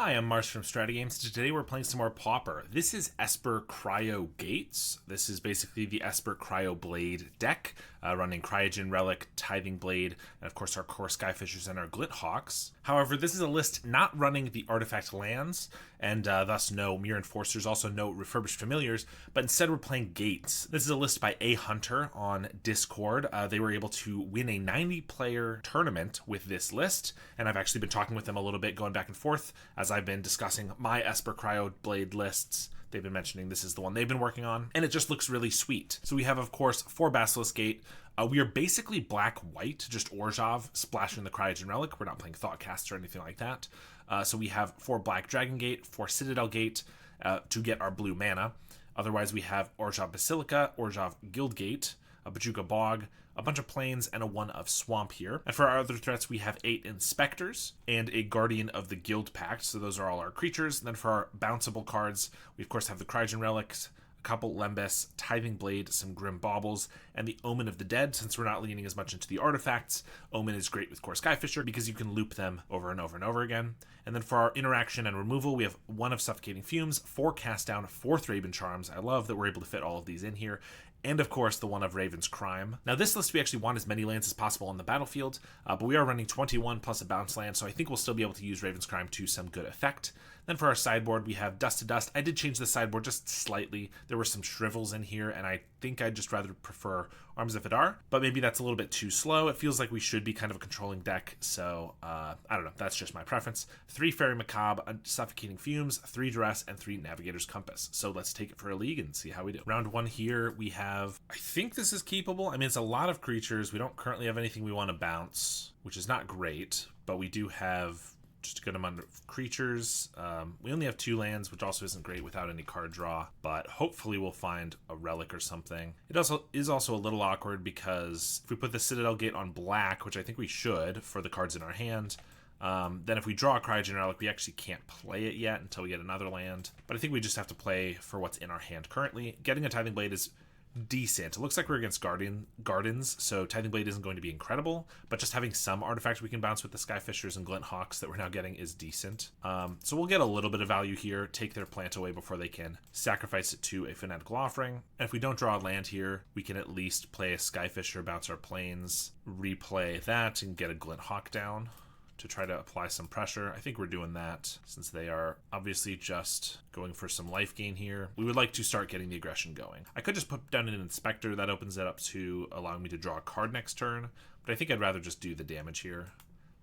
Hi, I'm Mars from StrataGames. Today we're playing some more Pauper. This is Esper CryoGates. This is basically the Esper CryoBlade deck, running Cryogen Relic, Tithing Blade, and of course our core Skyfishers and our Glinthawks. However, this is a list not running the artifact lands, and thus no Mere Enforcers, also no Refurbished Familiars, but instead we're playing Gates. This is a list by A Hunter on Discord. They were able to win a 90-player tournament with this list, and I've actually been talking with them a little bit, going back and forth, as I've been discussing my Esper CryoBlade lists. They've been mentioning this is the one they've been working on, and it just looks really sweet. So we have, of course, 4 Basilisk Gate. We are basically black-white, just Orzhov splashing the Cryogen Relic. We're not playing Thoughtcast or anything like that. So we have 4 Black Dragon Gate, 4 Citadel Gate to get our blue mana. Otherwise, we have Orzhov Basilica, Orzhov Guild Gate, a Bojuka Bog, a bunch of plains, and a 1 of Swamp here. And for our other threats, we have 8 Inspectors and a Guardian of the Guild Pact. So those are all our creatures. And then for our bounceable cards, we of course have the Cryogen Relics, a couple Lembas, Tithing Blade, some Grim Baubles, and the Omen of the Dead. Since we're not leaning as much into the artifacts, Omen is great with core Skyfisher because you can loop them over and over and over again. And then for our interaction and removal, we have 1 of Suffocating Fumes, 4 Cast Down, 4 Thraben Charms. I love that we're able to fit all of these in here. And of course, the 1 of Raven's Crime. Now, this list, we actually want as many lands as possible on the battlefield, but we are running 21 plus a bounce land, so I think we'll still be able to use Raven's Crime to some good effect. Then for our sideboard, we have Dust to Dust. I did change the sideboard just slightly. There were some shrivels in here, and I think I'd just rather prefer Arms of Hadar, but maybe that's a little bit too slow. It feels like we should be kind of a controlling deck, so I don't know. That's just my preference. 3 Fairy Macabre, Suffocating Fumes, 3 Duress, and 3 Navigator's Compass. So let's take it for a league and see how we do. Round 1 here, we have, I think this is keepable. I mean, it's a lot of creatures. We don't currently have anything we want to bounce, which is not great, but we do have just a good amount of creatures. We only have 2 lands, which also isn't great without any card draw, but hopefully we'll find a relic or something. It also is a little awkward because if we put the Citadel Gate on black, which I think we should for the cards in our hand, then if we draw a Cryogen Relic, we actually can't play it yet until we get another land. But I think we just have to play for what's in our hand currently. Getting a Tithing Blade is decent. It looks like we're against Gardens, so Tithing Blade isn't going to be incredible, but just having some artifacts we can bounce with the Skyfishers and Glinthawks that we're now getting is decent. So we'll get a little bit of value here, take their plant away before they can sacrifice it to a Fanatical Offering. And if we don't draw a land here, we can at least play a Skyfisher, bounce our plains, replay that, and get a Glinthawk down to try to apply some pressure. I think we're doing that since they are obviously just going for some life gain here. We would like to start getting the aggression going. I could just put down an Inspector. That opens it up to allowing me to draw a card next turn, but I think I'd rather just do the damage here.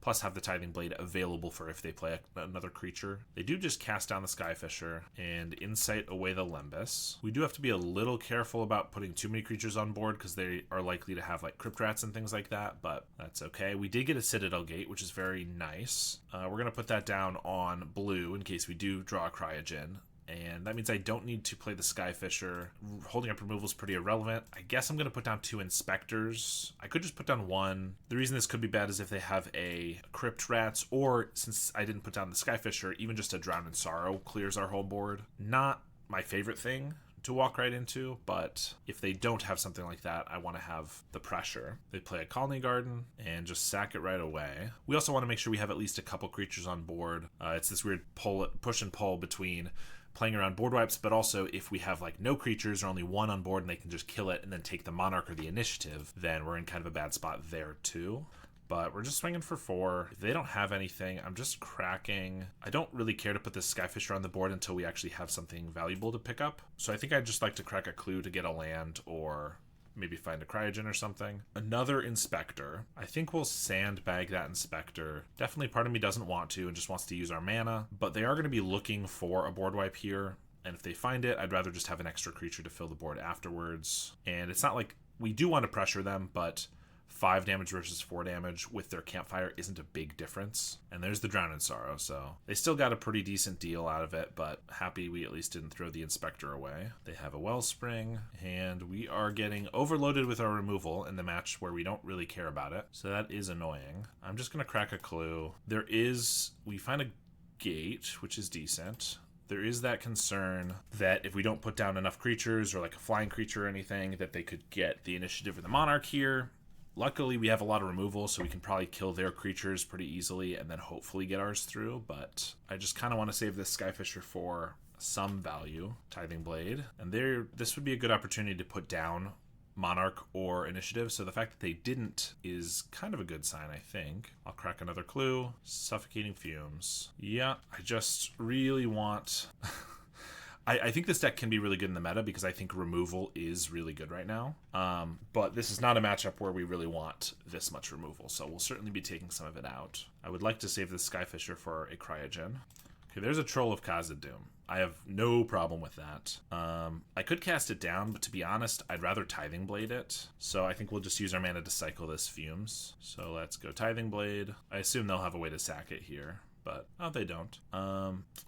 Plus have the Tithing Blade available for if they play another creature. They do just cast down the Skyfisher and Insight away the Lembas. We do have to be a little careful about putting too many creatures on board because they are likely to have like Crypt Rats and things like that, but that's okay. We did get a Citadel Gate, which is very nice. We're going to put that down on blue in case we do draw a Cryogen. And that means I don't need to play the Skyfisher. Holding up removal is pretty irrelevant. I guess I'm going to put down 2 Inspectors. I could just put down 1. The reason this could be bad is if they have a Crypt Rats, or since I didn't put down the Skyfisher, even just a Drown in Sorrow clears our whole board. Not my favorite thing to walk right into, but if they don't have something like that, I want to have the pressure. They play a Colony Garden and just sack it right away. We also want to make sure we have at least a couple creatures on board. It's this weird push and pull between playing around board wipes, but also if we have like no creatures or only 1 on board and they can just kill it and then take the Monarch or the Initiative, then we're in kind of a bad spot there too. But we're just swinging for 4. If they don't have anything, I'm just cracking. I don't really care to put this Skyfisher on the board until we actually have something valuable to pick up. So I think I'd just like to crack a clue to get a land or maybe find a Cryogen or something. Another Inspector. I think we'll sandbag that Inspector. Definitely part of me doesn't want to and just wants to use our mana, but they are going to be looking for a board wipe here. And if they find it, I'd rather just have an extra creature to fill the board afterwards. And it's not like we do want to pressure them, but 5 damage versus 4 damage with their Campfire isn't a big difference. And there's the Drown in Sorrow, so they still got a pretty decent deal out of it, but happy we at least didn't throw the Inspector away. They have a Wellspring, and we are getting overloaded with our removal in the match where we don't really care about it, so that is annoying. I'm just going to crack a clue. We find a gate, which is decent. There is that concern that if we don't put down enough creatures or like a flying creature or anything, that they could get the Initiative or the Monarch here. Luckily, we have a lot of removal, so we can probably kill their creatures pretty easily and then hopefully get ours through. But I just kind of want to save this Skyfisher for some value. Tithing Blade. And this would be a good opportunity to put down Monarch or Initiative, so the fact that they didn't is kind of a good sign, I think. I'll crack another clue. Suffocating Fumes. Yeah, I just really want... I think this deck can be really good in the meta because I think removal is really good right now. But this is not a matchup where we really want this much removal, so we'll certainly be taking some of it out. I would like to save this Skyfisher for a Cryogen. Okay, there's a Troll of Khazad-dûm. I have no problem with that. I could cast it down, but to be honest, I'd rather Tithing Blade it. So I think we'll just use our mana to cycle this Fumes. So let's go Tithing Blade. I assume they'll have a way to sack it here, but oh, they don't.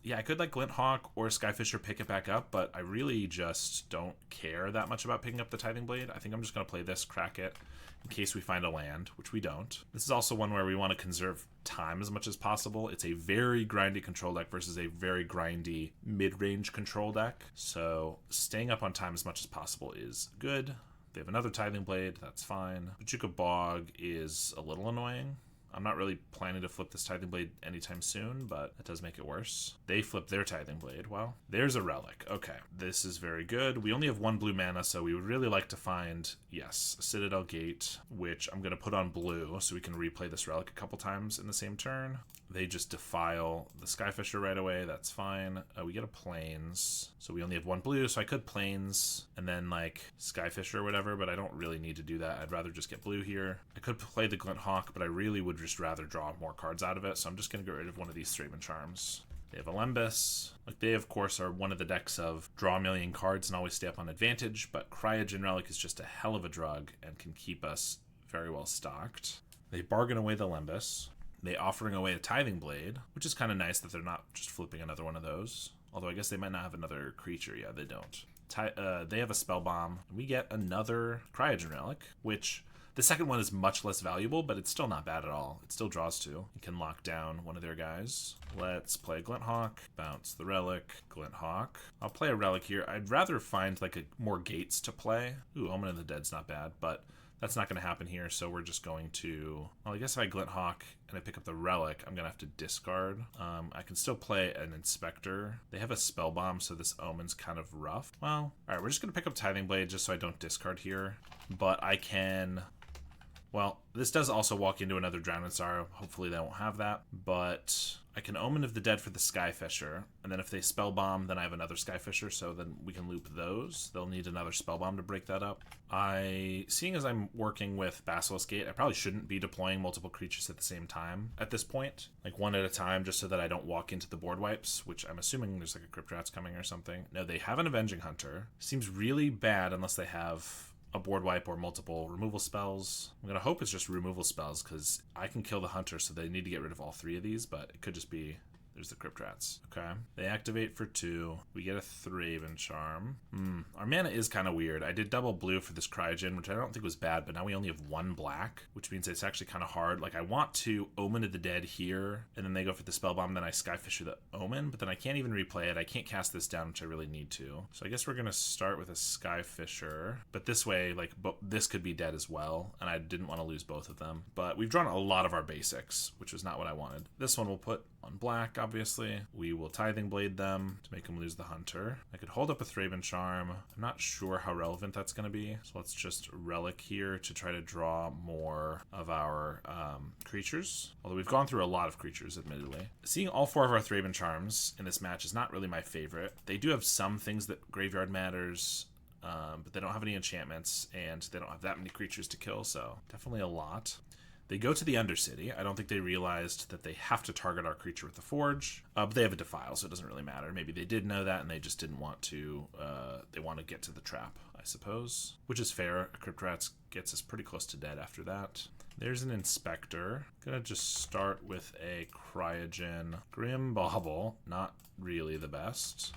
Yeah, I could like Glint Hawk or Skyfisher pick it back up, but I really just don't care that much about picking up the Tithing Blade. I think I'm just going to play this, crack it, in case we find a land, which we don't. This is also one where we want to conserve time as much as possible. It's a very grindy control deck versus a very grindy mid-range control deck. So staying up on time as much as possible is good. They have another Tithing Blade, that's fine. Bojuka Bog is a little annoying. I'm not really planning to flip this Tithing Blade anytime soon, but that does make it worse. They flip their Tithing Blade. Well, there's a Relic. Okay, this is very good. We only have 1 blue mana, so we would really like to find, yes, a Citadel Gate, which I'm going to put on blue so we can replay this Relic a couple times in the same turn. They just defile the Skyfisher right away. That's fine. We get a Plains. So we only have 1 blue, so I could Plains and then like Skyfisher or whatever, but I don't really need to do that. I'd rather just get blue here. I could play the Glint Hawk, but I really would just rather draw more cards out of it. So I'm just going to get rid of one of these Straven Charms. They have Alembus. Like they, of course, are one of the decks of draw a million cards and always stay up on advantage, but Cryogen Relic is just a hell of a drug and can keep us very well stocked. They bargain away the Alembus. They offering away a Tithing Blade, which is kind of nice that they're not just flipping another one of those. Although I guess they might not have another creature. Yeah, they don't. They have a Spell Bomb. We get another Cryogen Relic, which the second one is much less valuable, but it's still not bad at all. It still draws 2. You can lock down one of their guys. Let's play Glint Hawk. Bounce the Relic. Glint Hawk. I'll play a Relic here. I'd rather find like more gates to play. Ooh, Omen of the Dead's not bad, but that's not going to happen here, so we're just going to... Well, I guess if I Glint Hawk and I pick up the Relic, I'm going to have to discard. I can still play an Inspector. They have a Spell Bomb, so this Omen's kind of rough. Well, alright, we're just going to pick up Tithing Blade just so I don't discard here. But I can... Well, this does also walk into another Drown in Sorrow. Hopefully they won't have that. But I can Omen of the Dead for the Skyfisher. And then if they Spell Bomb, then I have another Skyfisher, so then we can loop those. They'll need another Spell Bomb to break that up. Seeing as I'm working with Basilisk Gate, I probably shouldn't be deploying multiple creatures at the same time at this point. Like one at a time, just so that I don't walk into the board wipes, which I'm assuming there's like a Crypt Rats coming or something. No, they have an Avenging Hunter. Seems really bad unless they have a board wipe or multiple removal spells. I'm going to hope it's just removal spells because I can kill the Hunter, so they need to get rid of all 3 of these, but it could just be... There's the Crypt Rats. Okay. They activate for 2. We get a Thraven Charm. Our mana is kind of weird. I did double blue for this Cryogen, which I don't think was bad, but now we only have 1 black, which means it's actually kind of hard. Like, I want to Omen of the Dead here, and then they go for the Spell Bomb, then I Skyfisher the Omen, but then I can't even replay it. I can't cast this down, which I really need to. So I guess we're going to start with a Skyfisher, but this way, like, this could be dead as well, and I didn't want to lose both of them. But we've drawn a lot of our basics, which was not what I wanted. This one we'll put on black, obviously. We will Tithing Blade them to make them lose the Hunter. I could hold up a Thraben Charm. I'm not sure how relevant that's going to be, so let's just Relic here to try to draw more of our creatures. Although we've gone through a lot of creatures, admittedly. Seeing all 4 of our Thraben Charms in this match is not really my favorite. They do have some things that Graveyard matters, but they don't have any enchantments, and they don't have that many creatures to kill, so definitely a lot. They go to the Undercity. I don't think they realized that they have to target our creature with the Forge, but they have a Defile, so it doesn't really matter. Maybe they did know that, and they just didn't want to, they want to get to the trap, I suppose, which is fair. A Crypt Rats gets us pretty close to dead after that. There's an Inspector. Gonna just start with a Cryogen Grim Bauble. Not really the best.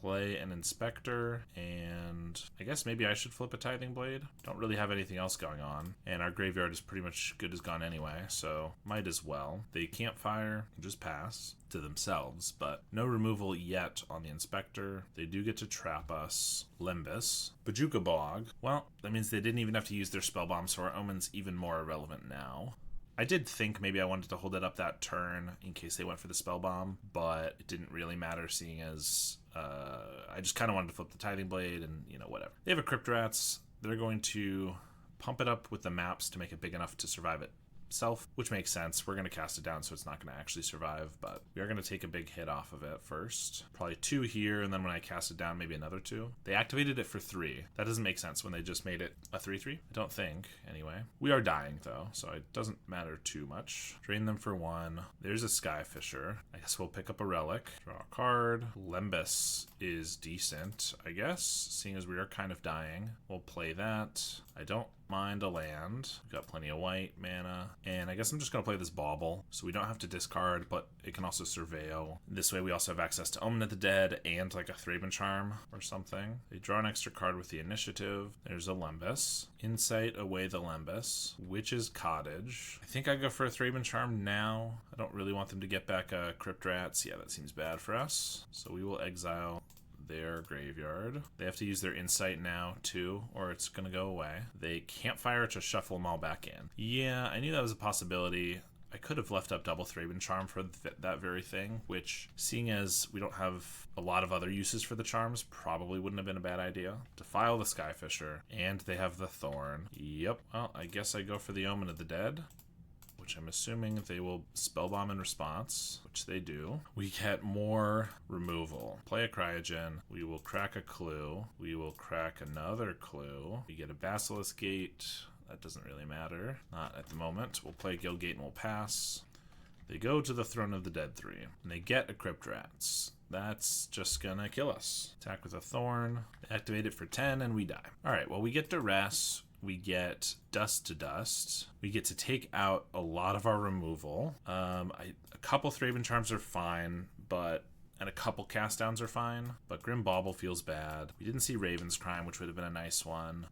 play an Inspector, and I guess maybe I should flip a Tithing Blade. Don't really have anything else going on, and our graveyard is pretty much good as gone anyway, so might as well. They can't fire, just pass to themselves, but no removal yet on the Inspector. They do get to trap us. Limbus. Bojuka Bog. Well, that means they didn't even have to use their spell bomb, so our Omen's even more irrelevant now. I did think maybe I wanted to hold it up that turn in case they went for the spell bomb, but it didn't really matter seeing as I just kind of wanted to flip the Tithing Blade and, you know, whatever. They have a Crypt Rats. They're going to pump it up with the maps to make it big enough to survive itself, which makes sense. We're going to cast it down so it's not going to actually survive, but we are going to take a big hit off of it first. Probably 2 here, and then when I cast it down, maybe another 2. They activated it for 3. That doesn't make sense when they just made it a 3/3. I don't think, anyway. We are dying, though, so it doesn't matter too much. Drain them for 1. There's a Skyfisher. I guess we'll pick up a Relic. Draw a card. Limbus is decent, I guess, seeing as we are kind of dying. We'll play that. I don't mind a land. We've got plenty of white mana, and I guess I'm just going to play this Bauble, so we don't have to discard, but it can also Surveil. This way we also have access to Omen of the Dead and like a Thraben Charm or something. They draw an extra card with the initiative. There's a Limbus. Insight away the Limbus. Witch's Cottage. I think I go for a Thraben Charm now. I don't really want them to get back Crypt Rats. Yeah, that seems bad for us. So we will exile their graveyard. They have to use their insight now too, or it's gonna go away. They can't fire to shuffle them all back in. Yeah, I knew that was a possibility. I could have left up double Thraben Charm for that very thing, which, seeing as we don't have a lot of other uses for the charms, probably wouldn't have been a bad idea. Defile the Skyfisher, and they have the Thorn. Yep, well, I guess I go for the Omen of the Dead, which I'm assuming they will spellbomb in response, which they do. We get more removal. Play a Cryogen. We will crack a Clue. We will crack another Clue. We get a Basilisk Gate. That doesn't really matter. Not at the moment. We'll play Guild Gate and we'll pass. They go to the Throne of the Dead 3, and they get a Crypt Rats. That's just gonna kill us. Attack with a Thorn. Activate it for 10, and we die. Alright, well, we get Duress. We get Dust to Dust. We get to take out a lot of our removal. A couple Thraben Charms are fine, and a couple cast downs are fine, but Grim Bauble feels bad. We didn't see Raven's Crime, which would have been a nice one.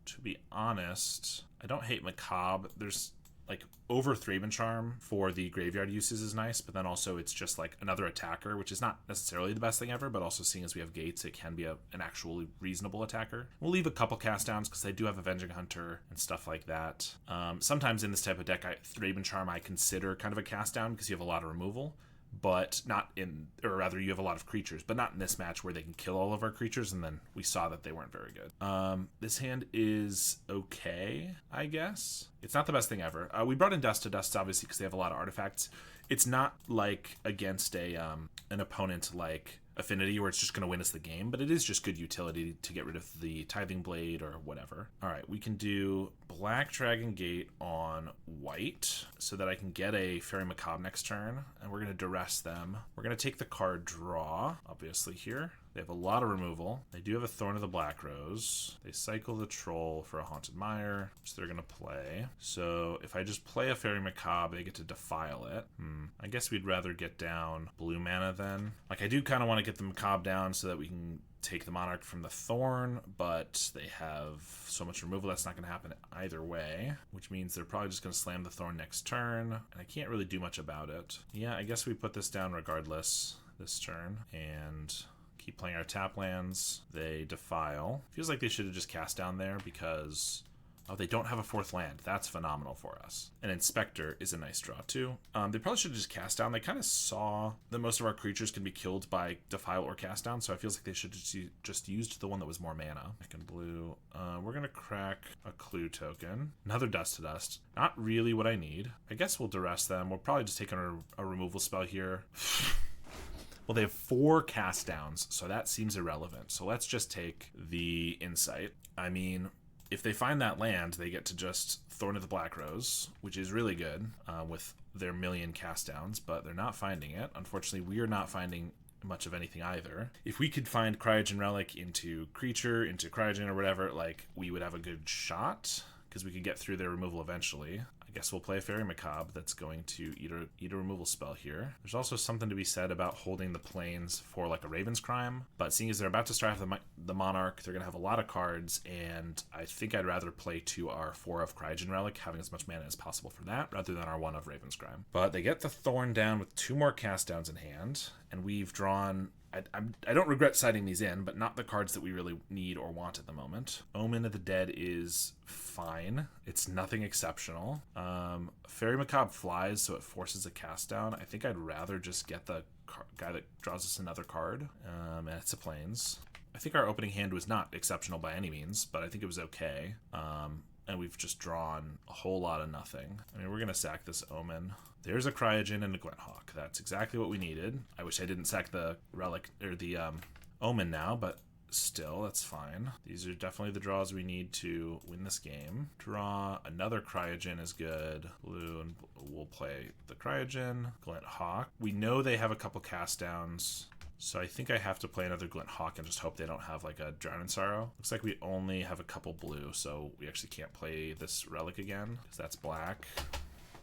To be honest, I don't hate Macabre. There's like over Thraben Charm for the graveyard uses is nice, but then also it's just like another attacker, which is not necessarily the best thing ever, but also seeing as we have gates, it can be an actually reasonable attacker. We'll leave a couple cast downs because they do have Avenging Hunter and stuff like that. Sometimes in this type of deck, Thraben Charm I consider kind of a cast down because you have a lot of removal, but not in, or rather you have a lot of creatures, but not in this match where they can kill all of our creatures, and then we saw that they weren't very good. This hand is okay, I guess. It's not the best thing ever. We brought in Dust to Dust, obviously, because they have a lot of artifacts. It's not like against an opponent like Affinity where it's just going to win us the game, but it is just good utility to get rid of the Tithing Blade or whatever. All right, we can do Black Dragon Gate on white so that I can get a Fairy Macabre next turn, and we're going to Duress them. We're going to take the card Draw, obviously, here. They have a lot of removal. They do have a Thorn of the Black Rose. They cycle the Troll for a Haunted Mire, which they're going to play. So if I just play a Fairy Macabre, they get to Defile it. I guess we'd rather get down blue mana then. Like, I do kind of want to get the Macabre down so that we can take the Monarch from the Thorn, but they have so much removal that's not going to happen either way, which means they're probably just going to slam the Thorn next turn, and I can't really do much about it. Yeah, I guess we put this down regardless this turn, and keep playing our tap lands. They Defile. Feels like they should have just cast down there because, oh, they don't have a 4th land. That's phenomenal for us. An Inspector is a nice draw too. They probably should have just cast down. They kind of saw that most of our creatures can be killed by Defile or cast down, so I feels like they should have just used the one that was more mana. Black and blue. We're going to crack a Clue token. Another Dust to Dust. Not really what I need. I guess we'll Duress them. We'll probably just take on a removal spell here. Well, they have 4 cast downs, so that seems irrelevant. So let's just take the Insight. I mean, if they find that land, they get to just Thorn of the Black Rose, which is really good with their million cast downs, but they're not finding it. Unfortunately, we are not finding much of anything either. If we could find Cryogen Relic into Creature, into Cryogen or whatever, like, we would have a good shot because we could get through their removal eventually. I guess we'll play a Fairy Macabre that's going to eat a removal spell here. There's also something to be said about holding the plains for like a Raven's Crime, but seeing as they're about to start the Monarch, they're going to have a lot of cards, and I think I'd rather play to our 4 of Cryogen Relic, having as much mana as possible for that, rather than our 1 of Raven's Crime. But they get the Thorn down with 2 more cast downs in hand, and we've drawn... I don't regret citing these in, but not the cards that we really need or want at the moment. Omen of the Dead is fine. It's nothing exceptional. Fairy Macabre flies, so it forces a cast down. I think I'd rather just get the guy that draws us another card, and it's a Plains. I think our opening hand was not exceptional by any means, but I think it was okay. And we've just drawn a whole lot of nothing. I mean, we're going to sack this Omen. There's a Cryogen and a Glinthawk. That's exactly what we needed. I wish I didn't sack the Relic, or the Omen now, but still, that's fine. These are definitely the draws we need to win this game. Draw another Cryogen is good. Blue, and we'll play the Cryogen. Glinthawk. We know they have a couple cast downs, so I think I have to play another Glinthawk and just hope they don't have like a Drown in Sorrow. Looks like we only have a couple blue, so we actually can't play this Relic again, because that's black.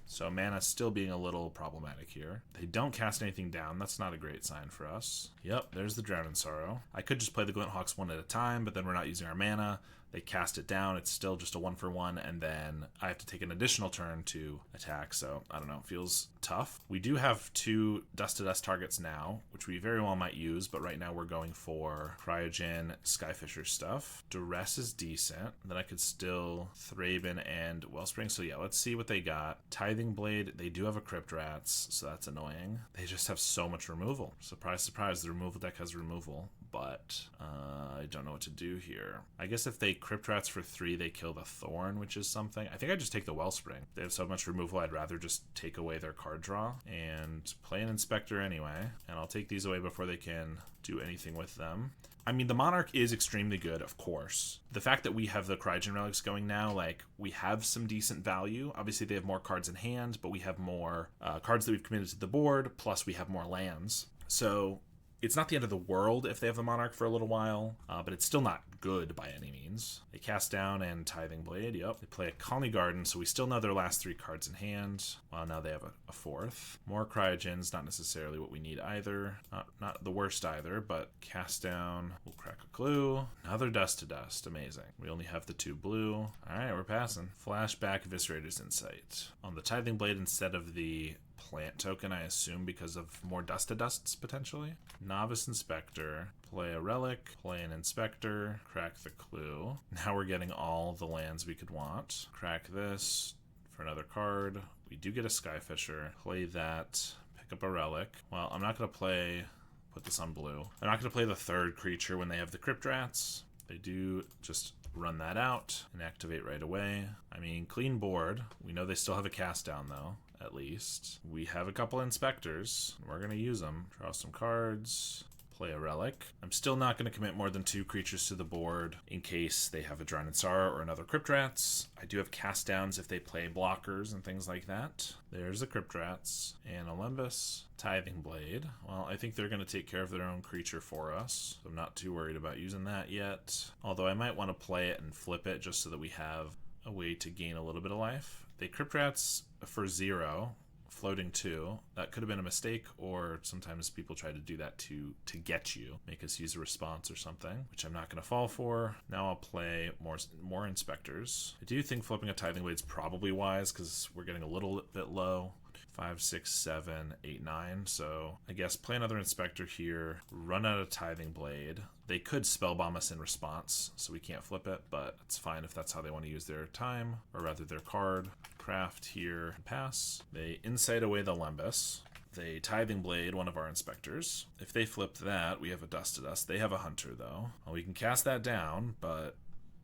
So mana still being a little problematic here. They don't cast anything down. That's not a great sign for us. Yep, there's the Drown in Sorrow. I could just play the Glinthawks one at a time, but then we're not using our mana. They cast it down. It's still just a 1-for-1, and then I have to take an additional turn to attack. So I don't know. It feels tough. We do have 2 Dust to Dust targets now, which we very well might use, but right now we're going for Cryogen, Skyfisher stuff. Duress is decent. Then I could still Thraben and Wellspring. So yeah, let's see what they got. Tithing Blade. They do have a Crypt Rats, so that's annoying. They just have so much removal. Surprise, surprise. The removal deck has removal, but I don't know what to do here. I guess if they Crypt Rats for 3, they kill the Thorn, which is something. I think I just take the Wellspring. They have so much removal, I'd rather just take away their card draw and play an Inspector anyway. And I'll take these away before they can do anything with them. I mean, the Monarch is extremely good, of course. The fact that we have the Cryogen Relics going now, like, we have some decent value. Obviously, they have more cards in hand, but we have more cards that we've committed to the board, plus we have more lands. So it's not the end of the world if they have the Monarch for a little while, but it's still not good by any means. They cast down and Tithing Blade, yep. They play a Golgari Gardens, so we still know their last 3 cards in hand. Well, now they have a 4th. More Cryogens, not necessarily what we need either. Not the worst either, but cast down. We'll crack a clue. Another Dust to Dust, amazing. We only have the 2 blue. All right, we're passing. Flashback, Eviscerator's Insight. On the Tithing Blade instead of the plant token, I assume, because of more Dust to Dusts, potentially. Novice Inspector, play a Relic, play an Inspector, crack the clue. Now we're getting all the lands we could want. Crack this for another card. We do get a Skyfisher. Play that, pick up a Relic. Well, I'm not going to put this on blue. I'm not going to play the 3rd creature when they have the Crypt Rats. They do just run that out and activate right away. I mean, clean board. We know they still have a cast down, though. At least. We have a couple Inspectors. We're going to use them. Draw some cards. Play a Relic. I'm still not going to commit more than 2 creatures to the board in case they have a Drown in Sorrow or another Crypt Rats. I do have cast downs if they play blockers and things like that. There's the Crypt Rats and a Lembus. Tithing Blade. Well, I think they're going to take care of their own creature for us. So I'm not too worried about using that yet. Although I might want to play it and flip it just so that we have a way to gain a little bit of life. They Crypt Rats for 0, floating 2. That could have been a mistake, or sometimes people try to do that to get you, make us use a response or something, which I'm not going to fall for. Now I'll play more Inspectors. I do think flipping a Tithing Blade is probably wise because we're getting a little bit low. 5, 6, 7, 8, 9. So I guess play another Inspector here, run out of Tithing Blade. They could Spellbomb us in response, so we can't flip it, but it's fine if that's how they want to use their time, or rather their card. Craft here, pass. They Insight away the Lembus. They Tithing Blade one of our Inspectors. If they flip that, we have a Dust to Dust. They have a Hunter, though. Well, we can cast that down, but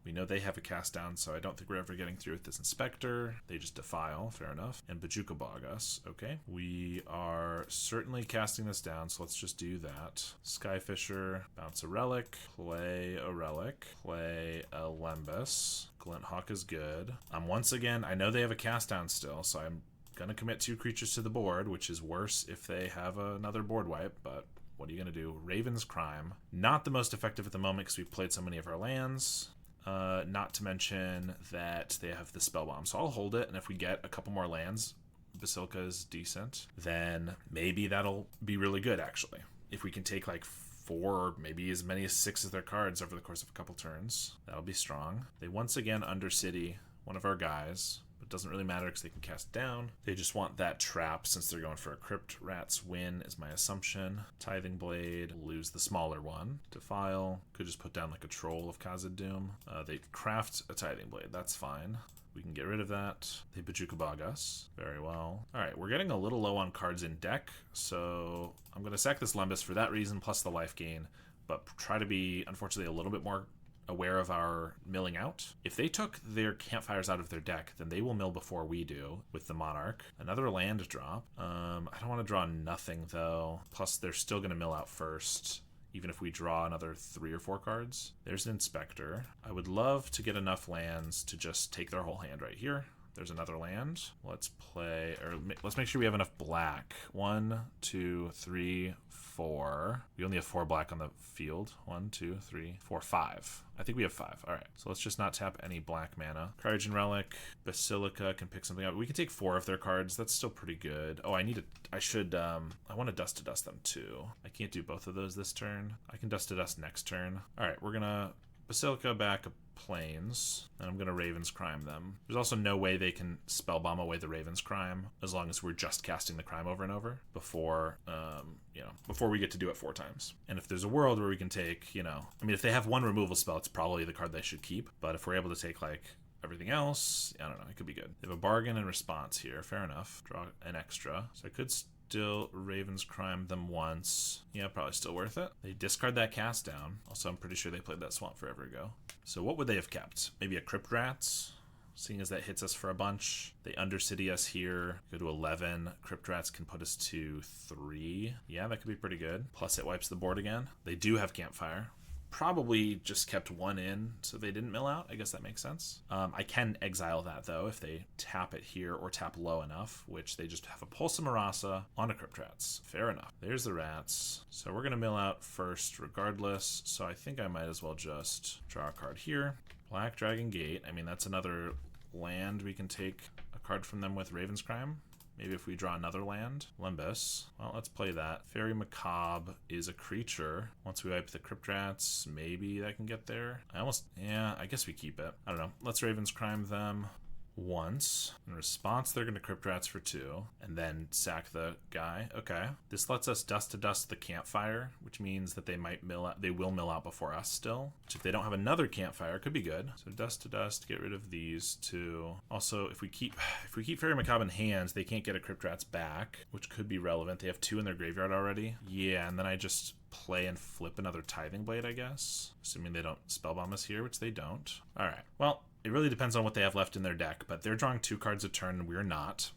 we know they have a cast down, so I don't think we're ever getting through with this Inspector. They just Defile, fair enough. And Bojuka Bog us, okay. We are certainly casting this down, so let's just do that. Skyfisher, bounce a Relic, play a Relic, play a Lembus. Glinthawk is good. Once again, I know they have a cast down still, so I'm gonna commit 2 creatures to the board, which is worse if they have another board wipe, but what are you gonna do? Raven's Crime. Not the most effective at the moment because we've played so many of our lands. Not to mention that they have the spell bomb. So I'll hold it, and if we get a couple more lands, Basilica is decent, then maybe that'll be really good, actually. If we can take like 4 or maybe as many as 6 of their cards over the course of a couple turns, that'll be strong. They once again Undercity one of our guys, but it doesn't really matter because they can cast down. They just want that trap since they're going for a Crypt. Rats win is my assumption. Tithing Blade, lose the smaller one. Defile, could just put down like a Troll of Khazad-dûm. They craft a Tithing Blade, that's fine. We can get rid of that. They Bojuka Bog us. Very well. All right, we're getting a little low on cards in deck, so I'm going to sack this Lembas for that reason, plus the life gain, but try to be, unfortunately, a little bit more aware of our milling out. If they took their campfires out of their deck, then they will mill before we do with the Monarch. Another land drop. I don't want to draw nothing, though. Plus, they're still going to mill out first, even if we draw another 3 or 4 cards. There's an Inspector. I would love to get enough lands to just take their whole hand right here. There's another land. Let's play, or let's make sure we have enough black. 1, 2, 3, 4. We only have 4 black on the field. 1, 2, 3, 4, 5. I think we have 5. All right, so let's just not tap any black mana. Cryogen Relic, Basilica can pick something up. We can take 4 of their cards. That's still pretty good. Oh, I want to Dust to Dust them too. I can't do both of those this turn. I can Dust to Dust next turn. All right, we're gonna Basilica back a Plains, and I'm gonna Raven's Crime them. There's also no way they can spell bomb away the Raven's Crime as long as we're just casting the crime over and over before before we get to do it 4 times. And if there's a world where we can take, if they have 1 removal spell, it's probably the card they should keep. But if we're able to take like everything else, I don't know, it could be good. They have a Bargain and Response here. Fair enough. Draw an extra. So I could still Raven's Crime them once. Yeah, probably still worth it. They discard that cast down. Also, I'm pretty sure they played that Swamp forever ago. So what would they have kept? Maybe a Crypt Rats, seeing as that hits us for a bunch. They Undercity us here. Go to 11. Crypt Rats can put us to 3. Yeah, that could be pretty good. Plus it wipes the board again. They do have Campfire. Probably just kept 1 in so they didn't mill out. I guess that makes sense. I can exile that though if they tap it here or tap low enough, which they just have a Pulse of Marasa on a Crypt Rats. Fair enough. There's the Rats. So we're going to mill out first regardless. So I think I might as well just draw a card here. Black Dragon Gate. I mean, that's another land we can take a card from them with Raven's Crime. Maybe if we draw another land. Lembas. Well, let's play that. Fairy Macabre is a creature. Once we wipe the Crypt Rats, maybe that can get there. I guess we keep it. I don't know. Let's Raven's Crime them once. In response, they're going to Crypt Rats for 2, and then sack the guy. Okay. This lets us Dust to Dust the Campfire, which means that they will mill out before us still. Which if they don't have another Campfire, could be good. So Dust to Dust, get rid of these 2. Also, if we keep Fairy Macabre in hands, they can't get a Crypt Rats back, which could be relevant. They have 2 in their graveyard already. Yeah, and then I just play and flip another Tithing Blade, I guess. Assuming they don't Spellbomb us here, which they don't. All right. Well, it really depends on what they have left in their deck, but they're drawing 2 cards a turn, and we're not.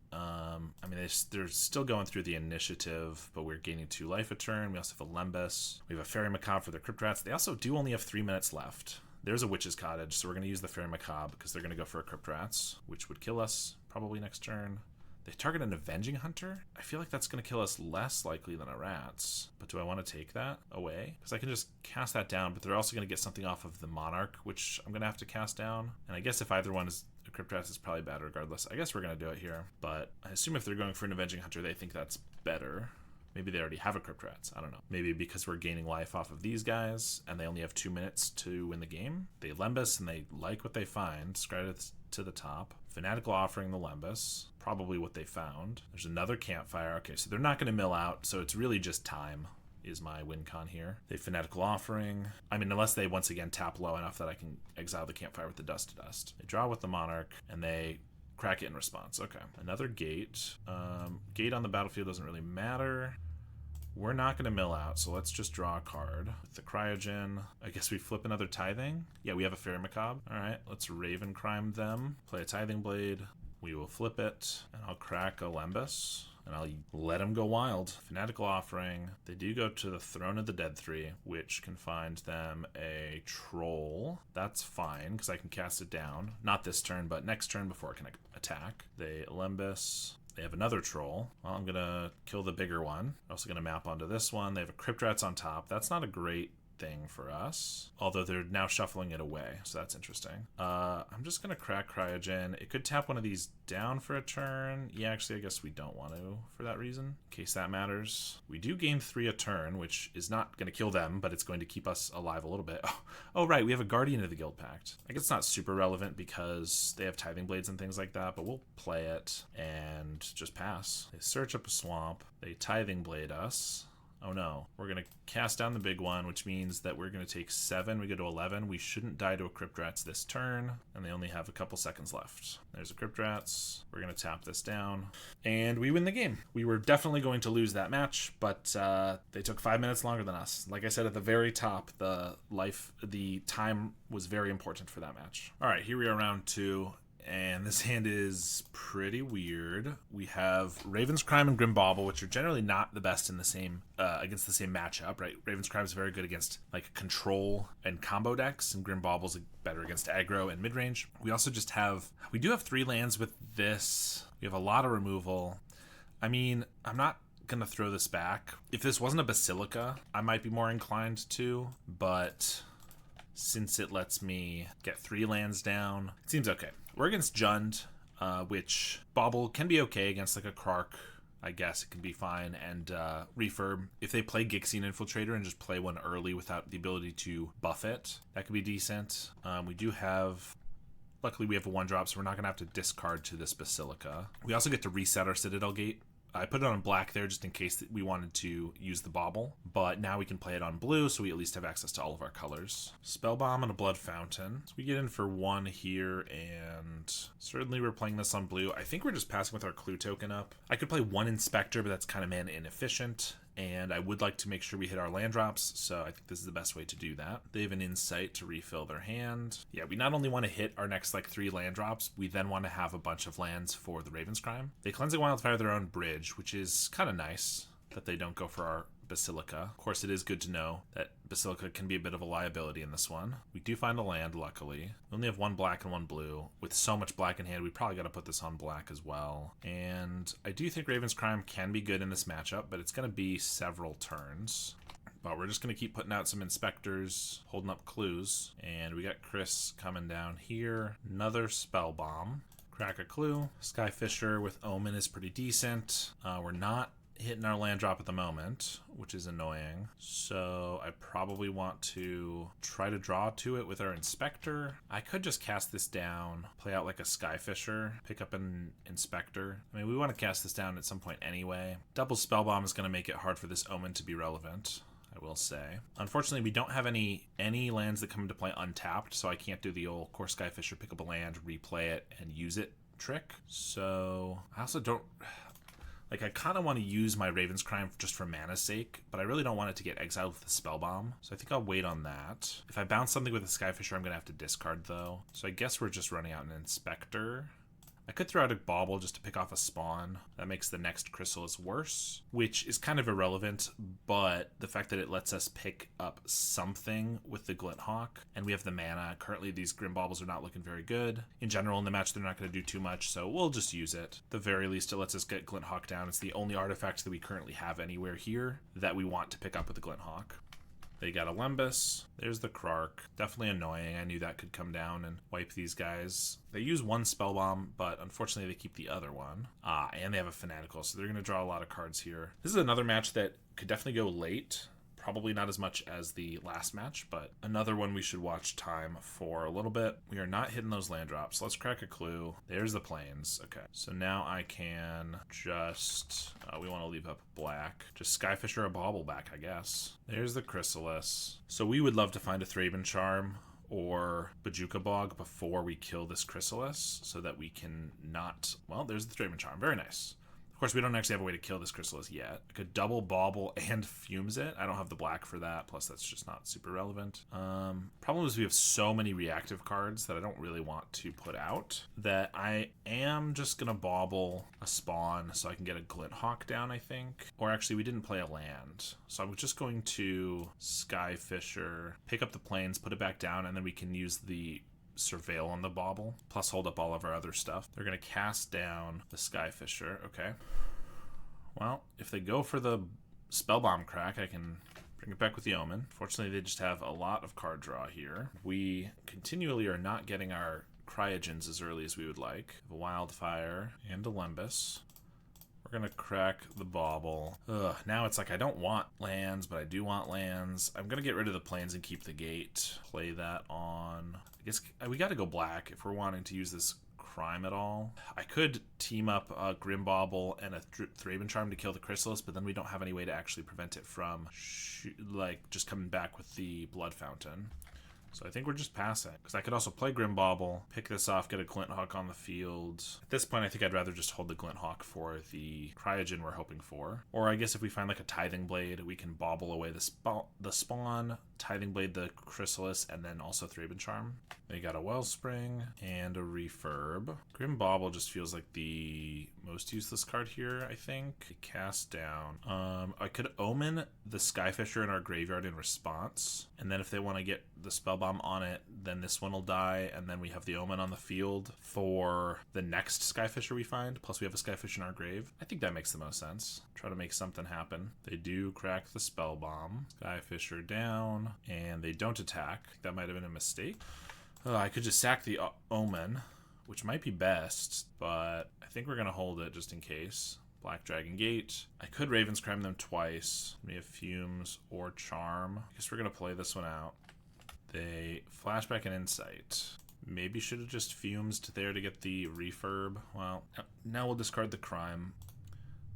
They're still going through the initiative, but we're gaining 2 life a turn. We also have a Lembas. We have a Fairy Macabre for their Crypt Rats. They also do only have 3 minutes left. There's a Witch's Cottage, so we're going to use the Fairy Macabre because they're going to go for a Crypt Rats, which would kill us probably next turn. They target an Avenging Hunter? I feel like that's going to kill us less likely than a Rats. But do I want to take that away? Because I can just cast that down, but they're also going to get something off of the Monarch, which I'm going to have to cast down. And I guess if either one is a Crypt Rats, it's probably bad regardless. I guess we're going to do it here. But I assume if they're going for an Avenging Hunter, they think that's better. Maybe they already have a Crypt Rats. I don't know. Maybe because we're gaining life off of these guys, and they only have 2 minutes to win the game. They Lembas, and they like what they find. Scry it to the top. Fanatical Offering the Lembas. Probably what they found. There's another Campfire. Okay, so they're not going to mill out, so it's really just time is my win con here. They Fanatical Offering. Unless they once again tap low enough that I can exile the Campfire with the Dust to Dust. They draw with the Monarch, and they crack it in response. Okay, another gate. Gate on the battlefield doesn't really matter. We're not going to mill out, so let's just draw a card. With the Cryogen, I guess we flip another Tithing. Yeah, we have a Fairy Macabre. All right, let's Raven Crime them. Play a Tithing Blade. We will flip it, and I'll crack a Lembas, and I'll let them go wild. Fanatical Offering. They do go to the Throne of the Dead 3, which can find them a Troll. That's fine, because I can cast it down. Not this turn, but next turn before it can attack. They Lembas. They have another Troll. Well, I'm going to kill the bigger one. I'm also going to map onto this one. They have a Crypt Rats on top. That's not a great thing for us. Although they're now shuffling it away, so that's interesting. I'm just going to crack Cryogen. It could tap one of these down for a turn. Yeah, actually, I guess we don't want to for that reason, in case that matters. We do gain 3 a turn, which is not going to kill them, but it's going to keep us alive a little bit. Oh, right, we have a Guardian of the Guild Pact. I guess it's not super relevant because they have Tithing Blades and things like that, but we'll play it and just pass. They search up a swamp. They Tithing Blade us. Oh no, we're going to cast down the big one, which means that we're going to take 7. We go to 11. We shouldn't die to a Crypt Rats this turn, and they only have a couple seconds left. There's a Crypt Rats. We're going to tap this down, and we win the game. We were definitely going to lose that match, but they took 5 minutes longer than us. Like I said at the very top, the time was very important for that match. All right, here we are, round 2. And this hand is pretty weird. We have Raven's Crime and Grim Bauble, which are generally not the best in the same against the same matchup, right? Raven's Crime is very good against like control and combo decks, and Grim Bauble's better against aggro and mid range. We also just have 3 lands with this. We have a lot of removal. I mean, I'm not gonna throw this back. If this wasn't a Basilica, I might be more inclined to, but since it lets me get 3 lands down, it seems okay. We're against Jund, which Bauble can be okay against like a Krark. I guess it can be fine. And Refurb, if they play Gixine Infiltrator and just play one early without the ability to buff it, that could be decent. We do have... Luckily, we have a 1-drop, so we're not going to have to discard to this Basilica. We also get to reset our Citadel Gate. I put it on black there just in case that we wanted to use the Bauble, but now we can play it on blue, so we at least have access to all of our colors. Spellbomb and a Blood Fountain. So we get in for 1 here, and certainly we're playing this on blue. I think we're just passing with our Clue token up. I could play 1 Inspector, but that's kind of mana inefficient, and I would like to make sure we hit our land drops, so I think this is the best way to do that. They have an Insight to refill their hand. Yeah, we not only want to hit our next like 3 land drops, we then want to have a bunch of lands for the Raven's Crime. They Cleansing Wildfire their own bridge, which is kind of nice that they don't go for our Basilica. Of course, it is good to know that Basilica can be a bit of a liability in this one. We do find a land, luckily. We only have 1 black and 1 blue. With so much black in hand, we probably got to put this on black as well. And I do think Raven's Crime can be good in this matchup, but it's going to be several turns. But we're just going to keep putting out some Inspectors, holding up clues. And we got Chris coming down here. Another Spellbomb. Crack a clue. Skyfisher with Omen is pretty decent. We're not hitting our land drop at the moment, which is annoying. So I probably want to try to draw to it with our Inspector. I could just cast this down, play out like a Skyfisher, pick up an Inspector. I mean, we want to cast this down at some point anyway. Double Spellbomb is going to make it hard for this Omen to be relevant, I will say. Unfortunately, we don't have any lands that come into play untapped, so I can't do the old Core Skyfisher, pick up a land, replay it, and use it trick. So I also don't... Like, I kind of want to use my Raven's Crime just for mana's sake, but I really don't want it to get exiled with the Spellbomb, so I think I'll wait on that. If I bounce something with a Skyfisher, I'm going to have to discard, though. So I guess we're just running out an Inspector. I could throw out a Bauble just to pick off a spawn. That makes the next Chrysalis worse, which is kind of irrelevant, but the fact that it lets us pick up something with the Glint Hawk, and we have the mana. Currently, these Grim Baubles are not looking very good. In general, in the match, they're not going to do too much, so we'll just use it. At the very least, it lets us get Glint Hawk down. It's the only artifact that we currently have anywhere here that we want to pick up with the Glint Hawk. They got a Lembas. There's the Krark. Definitely annoying. I knew that could come down and wipe these guys. They use 1 Spellbomb, but unfortunately they keep the other one. And they have a Fanatical, so they're going to draw a lot of cards here. This is another match that could definitely go late. Probably not as much as the last match, but another one we should watch time for a little bit. We are not hitting those land drops. Let's crack a clue. There's the plains. Okay, so now I can just... we want to leave up black. Just Skyfisher a Bauble back, I guess. There's the Chrysalis. So we would love to find a Thraben Charm or Bojuka Bog before we kill this Chrysalis so that we can not... Well, there's the Thraben Charm. Very nice. Of course, we don't actually have a way to kill this Chrysalis yet. I could double Bauble and Fumes it. I don't have the black for that, plus that's just not super relevant. Problem is we have so many reactive cards that I don't really want to put out, that I am just going to Bauble a spawn so I can get a Glint Hawk down, I think. Or actually, we didn't play a land. So I'm just going to Skyfisher, pick up the plains, put it back down, and then we can use the Surveil on the Bauble, plus hold up all of our other stuff. They're going to cast down the Skyfisher. Okay. Well, if they go for the Spellbomb crack, I can Bring it back with the Omen. Fortunately, they just have a lot of card draw here. We continually are not getting our CryoGens as early as we would like. A Wildfire and a Lembus. We're gonna crack the Bauble. Ugh, now it's like I don't want lands, but I do want lands. I'm gonna get rid of the plains and keep the gate. Play that on. I guess we gotta go black if we're wanting to use this crime at all. I could team up a Grim Bauble and a Thraben Charm to kill the Chrysalis, but then we don't have any way to actually prevent it from just coming back with the Blood Fountain. So I think we're just passing. Because I could also play Grim Bauble, pick this off, get a Glint Hawk on the field. At this point, I think I'd rather just hold the Glint Hawk for the Cryogen we're hoping for. Or I guess if we find like a Tithing Blade, we can bauble away the spawn, Tithing Blade the Chrysalis, and then also Thraben Charm. They got a Wellspring and a Refurb. Grim Bauble just feels like the most useless card here, I think. Cast down. I could Omen the Skyfisher in our graveyard in response. And then if they want to get the Spellbomb on it, then this one will die, and then we have the Omen on the field for the next Skyfisher we find, plus we have a Skyfish in our grave. I think that makes the most sense. Try to make something happen. They do crack the Spellbomb. Skyfisher down, and they don't attack. That might have been a mistake. I could just sack the Omen, which might be best, but I think we're going to hold it just in case. Black Dragon Gate. I could Raven's Crime them twice. We have Fumes or Charm. I guess we're going to play this one out. They Flashback and Insight. Maybe should have just Fumes there to get the Refurb. Well, now we'll discard the Crime.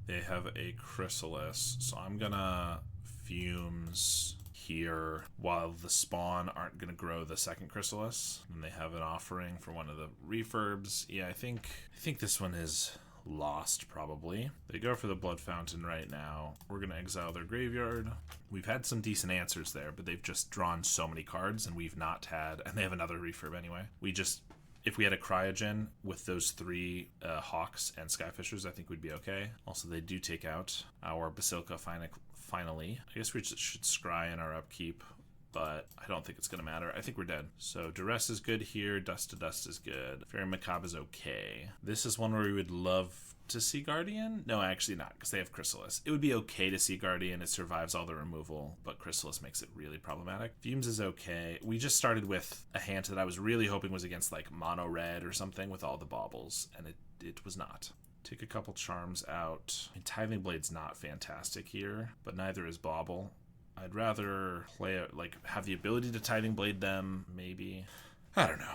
They have a Chrysalis, so I'm going to Fumes here while the spawn aren't going to grow the second Chrysalis. And they have an offering for one of the Refurbs. Yeah, I think this one is lost, probably. They go for the Blood Fountain right now. We're going to exile their graveyard. We've had some decent answers there, but they've just drawn so many cards, and we've not had... And they have another Refurb anyway. If we had a Cryogen with those three Hawks and Skyfishers, I think we'd be okay. Also, they do take out our Basilica finally. I guess we should scry in our upkeep, but I don't think it's going to matter. I think we're dead. So Duress is good here. Dust to Dust is good. Fairy Macabre is okay. This is one where we would love to see Guardian. No, actually not, because they have Chrysalis. It would be okay to see Guardian. It survives all the removal, but Chrysalis makes it really problematic. Fumes is okay. We just started with a hand that I was really hoping was against like mono red or something with all the baubles, and it was not. Take a couple charms out. I mean, Tithing Blade's not fantastic here, but neither is Bauble. I'd rather play it, like, have the ability to Tithing Blade them, maybe. I don't know.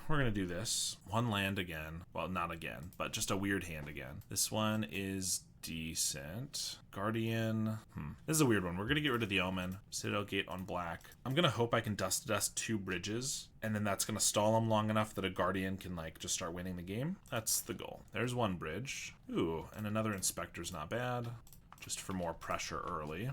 We're going to do this. One land again. Well, not again, but just a weird hand again. This one is decent. Guardian. This is a weird one. We're going to get rid of the Omen. Citadel Gate on black. I'm going to hope I can Dust to Dust 2 bridges, and then that's going to stall them long enough that a Guardian can, like, just start winning the game. That's the goal. There's one bridge. Ooh, and another Inspector's not bad. Just for more pressure early.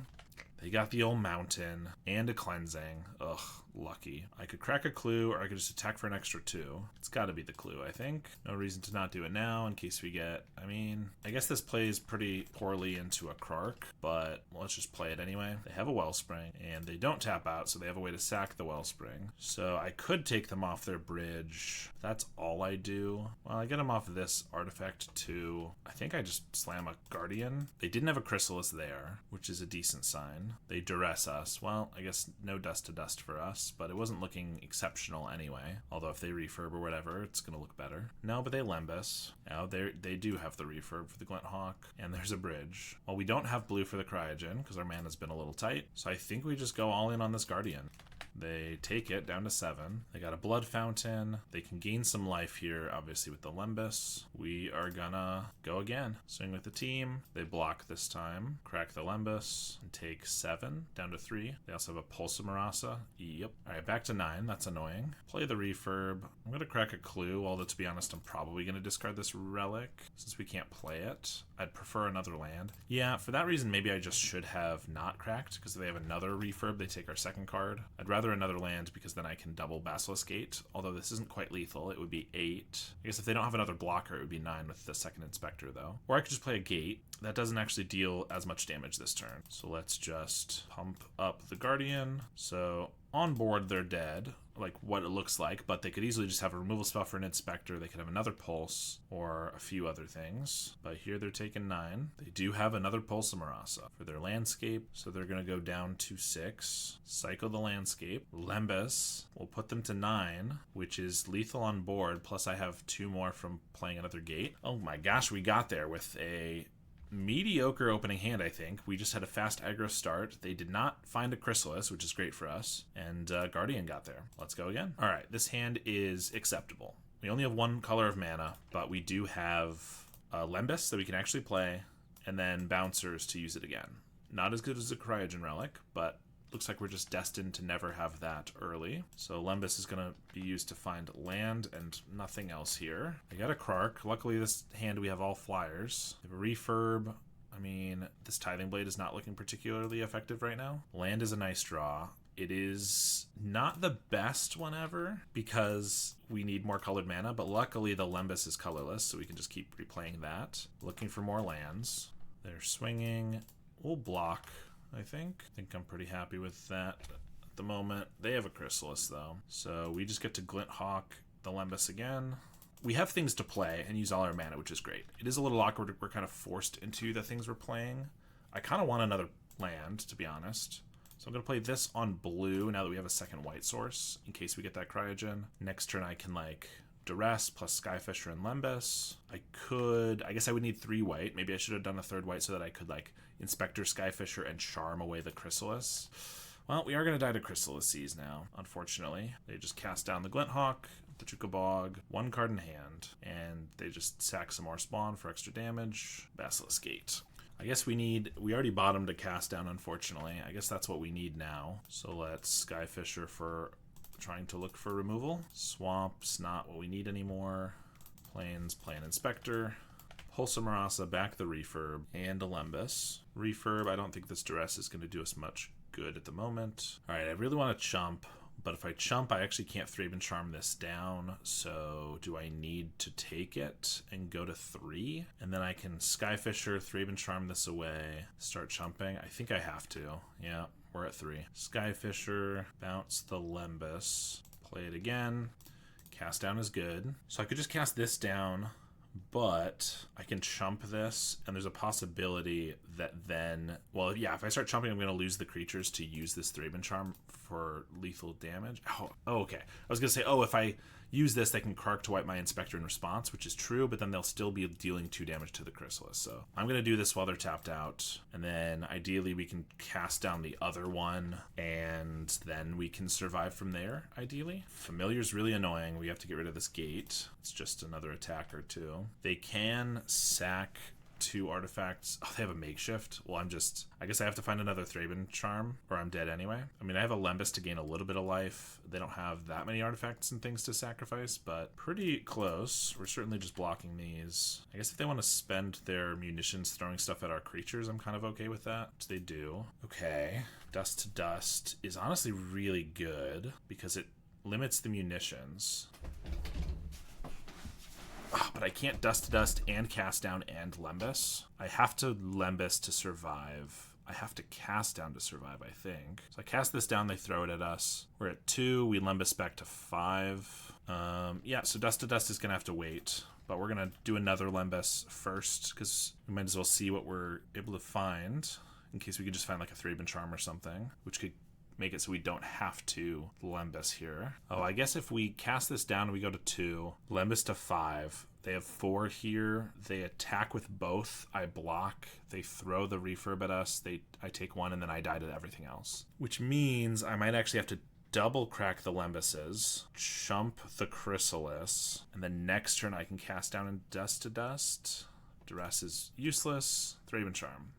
They got the old Mountain and a Cleansing. Ugh, lucky. I could crack a Clue, or I could just attack for an extra 2. It's got to be the Clue, I think. No reason to not do it now in case we get... I mean, I guess this plays pretty poorly into a Krark, but let's just play it anyway. They have a Wellspring, and they don't tap out, so they have a way to sack the Wellspring. So I could take them off their bridge. That's all I do. Well, I get them off of this artifact too. I think I just slam a Guardian. They didn't have a Chrysalis there, which is a decent sign. They duress us. Well, I guess no Dust to Dust for us, but it wasn't looking exceptional anyway. Although if they refurb or whatever, it's going to look better. No, but they Lembus. Now they do have the refurb for the Glint Hawk, and there's a bridge. Well, we don't have blue for the Cryogen because our mana's been a little tight, so I think we just go all in on this Guardian. They take it down to 7. They got a Blood Fountain. They can gain some life here, obviously, with the Lembus. We are gonna go again. Swing with the team. They block this time. Crack the Lembus and take 7 down to 3. They also have a Pulsa Marasa. Yep. All right, back to 9. That's annoying. Play the Refurb. I'm gonna crack a Clue, although to be honest, I'm probably gonna discard this Relic since we can't play it. I'd prefer another land. Yeah, for that reason, maybe I just should have not cracked because they have another Refurb. They take our second card. I'd rather another land because then I can double Basilisk Gate, although this isn't quite lethal. It would be 8. I guess if they don't have another blocker, it would be 9 with the second Inspector, though. Or I could just play a Gate. That doesn't actually deal as much damage this turn. So let's just pump up the Guardian. So on board they're dead, like what it looks like, but they could easily just have a removal spell for an Inspector. They could have another Pulse or a few other things. But here they're taking 9. They do have another Pulse of Marasa for their landscape, so they're going to go down to 6. Cycle the landscape. Lembas will put them to 9, which is lethal on board, plus I have 2 more from playing another gate. Oh my gosh, we got there with a mediocre opening hand, I think. We just had a fast aggro start. They did not find a Chrysalis, which is great for us. And Guardian got there. Let's go again. All right, this hand is acceptable. We only have 1 color of mana, but we do have Lembas that we can actually play, and then Bouncers to use it again. Not as good as a Cryogen Relic, but looks like we're just destined to never have that early. So Lembas is going to be used to find land and nothing else here. I got a Krark. Luckily this hand we have all flyers. We have a Refurb. I mean, this Tithing Blade is not looking particularly effective right now. Land is a nice draw. It is not the best one ever because we need more colored mana, but luckily the Lembas is colorless, so we can just keep replaying that. Looking for more lands. They're swinging. We'll block, I think I'm pretty happy with that at the moment. They have a Chrysalis though, so we just get to Glint Hawk the Lembas again. We have things to play and use all our mana, which is great. It is a little awkward. We're kind of forced into the things we're playing. I kind of want another land, to be honest. So I'm going to play this on blue now that we have a second white source in case we get that Cryogen. Next turn I can like Duress plus Skyfisher and Lembas. I guess I would need 3 white. Maybe I should have done a 3rd white so that I could like Inspector, Skyfisher, and Charm away the Chrysalis. Well, we are going to die to Chrysalises now, unfortunately. They just cast down the Glint Hawk, the Chukabog, 1 card in hand, and they just sack some more spawn for extra damage. Basilisk Gate. I guess we already bottomed to cast down, unfortunately. I guess that's what we need now. So let's Skyfisher for trying to look for removal. Swamp's not what we need anymore. Plains, play an Inspector. Wholesome Marasa, back the Refurb, and a Lembas. Refurb, I don't think this Duress is going to do us much good at the moment. Alright, I really want to chump, but if I chump, I actually can't Thraben Charm this down, so do I need to take it and go to 3? And then I can Skyfisher, Thraben Charm this away, start chumping? I think I have to. Yeah, we're at 3. Skyfisher, bounce the Lembas, play it again. Cast down is good. So I could just cast this down, but I can chump this, and there's a possibility that then, well, yeah, if I start chumping, I'm going to lose the creatures to use this Thraben Charm for lethal damage. Oh, okay. I was going to say, if I use this, they can Krark to wipe my Inspector in response, which is true, but then they'll still be dealing 2 damage to the Chrysalis. So I'm going to do this while they're tapped out, and then ideally we can cast down the other one, and then we can survive from there, ideally. Familiar's really annoying. We have to get rid of this gate. It's just another attack or 2. They can sack 2 artifacts. Oh, they have a Makeshift. Well, I guess I have to find another Thraben Charm, or I'm dead anyway. I mean, I have a Lembas to gain a little bit of life. They don't have that many artifacts and things to sacrifice, but pretty close. We're certainly just blocking these. I guess if they want to spend their munitions throwing stuff at our creatures, I'm kind of okay with that. Which they do. Okay. Dust to Dust is honestly really good because it limits the munitions. But I can't Dust to Dust and cast down and Lembas. I have to Lembas to survive. I have to cast down to survive, I think. So I cast this down, they throw it at us. We're at 2, we Lembas back to 5. Yeah, so Dust to Dust is going to have to wait. But we're going to do another Lembas first, because we might as well see what we're able to find, in case we could just find like a Thraben Charm or something, which could make it so we don't have to Lembas here. Oh, I guess if we cast this down and we go to 2, Lembas to 5, they have 4 here, they attack with both, I block, they throw the Refurb at us, I take 1, and then I die to everything else. Which means I might actually have to double crack the Lembases, chump the Chrysalis, and then next turn I can cast down and Dust to Dust. Duress is useless. Thraben Charm.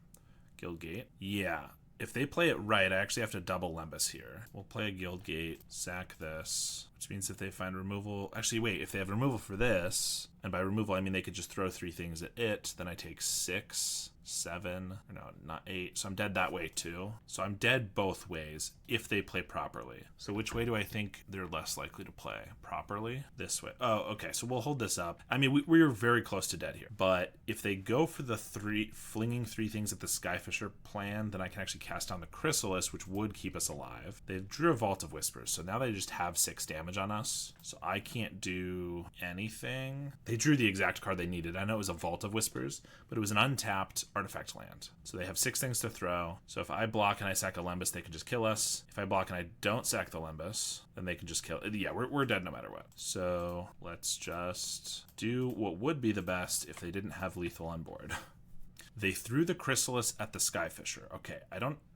Guildgate. Yeah. If they play it right, I actually have to double Lembas here. We'll play a Guildgate, sack this, which means if they find removal, actually wait, if they have removal for this, and by removal I mean they could just throw 3 things at it, then I take 6, 7, or no, not 8, so I'm dead that way too. So I'm dead both ways if they play properly. So which way do I think they're less likely to play? Properly? This way. Oh, okay, so we'll hold this up. I mean, we're very close to dead here, but if they go for the flinging 3 things at the Skyfisher plan, then I can actually cast down the Chrysalis, which would keep us alive. They drew a Vault of Whispers, so now they just have 6 damage on us, so I can't do anything. They drew the exact card they needed. I know it was a Vault of Whispers, but it was an untapped artifact land. So they have 6 things to throw. So if I block and I sack a Lembas, they can just kill us. If I block and I don't sack the Lembas, then they can just kill. Yeah, we're dead no matter what. So let's just do what would be the best if they didn't have lethal on board. They threw the Chrysalis at the Skyfisher. Okay,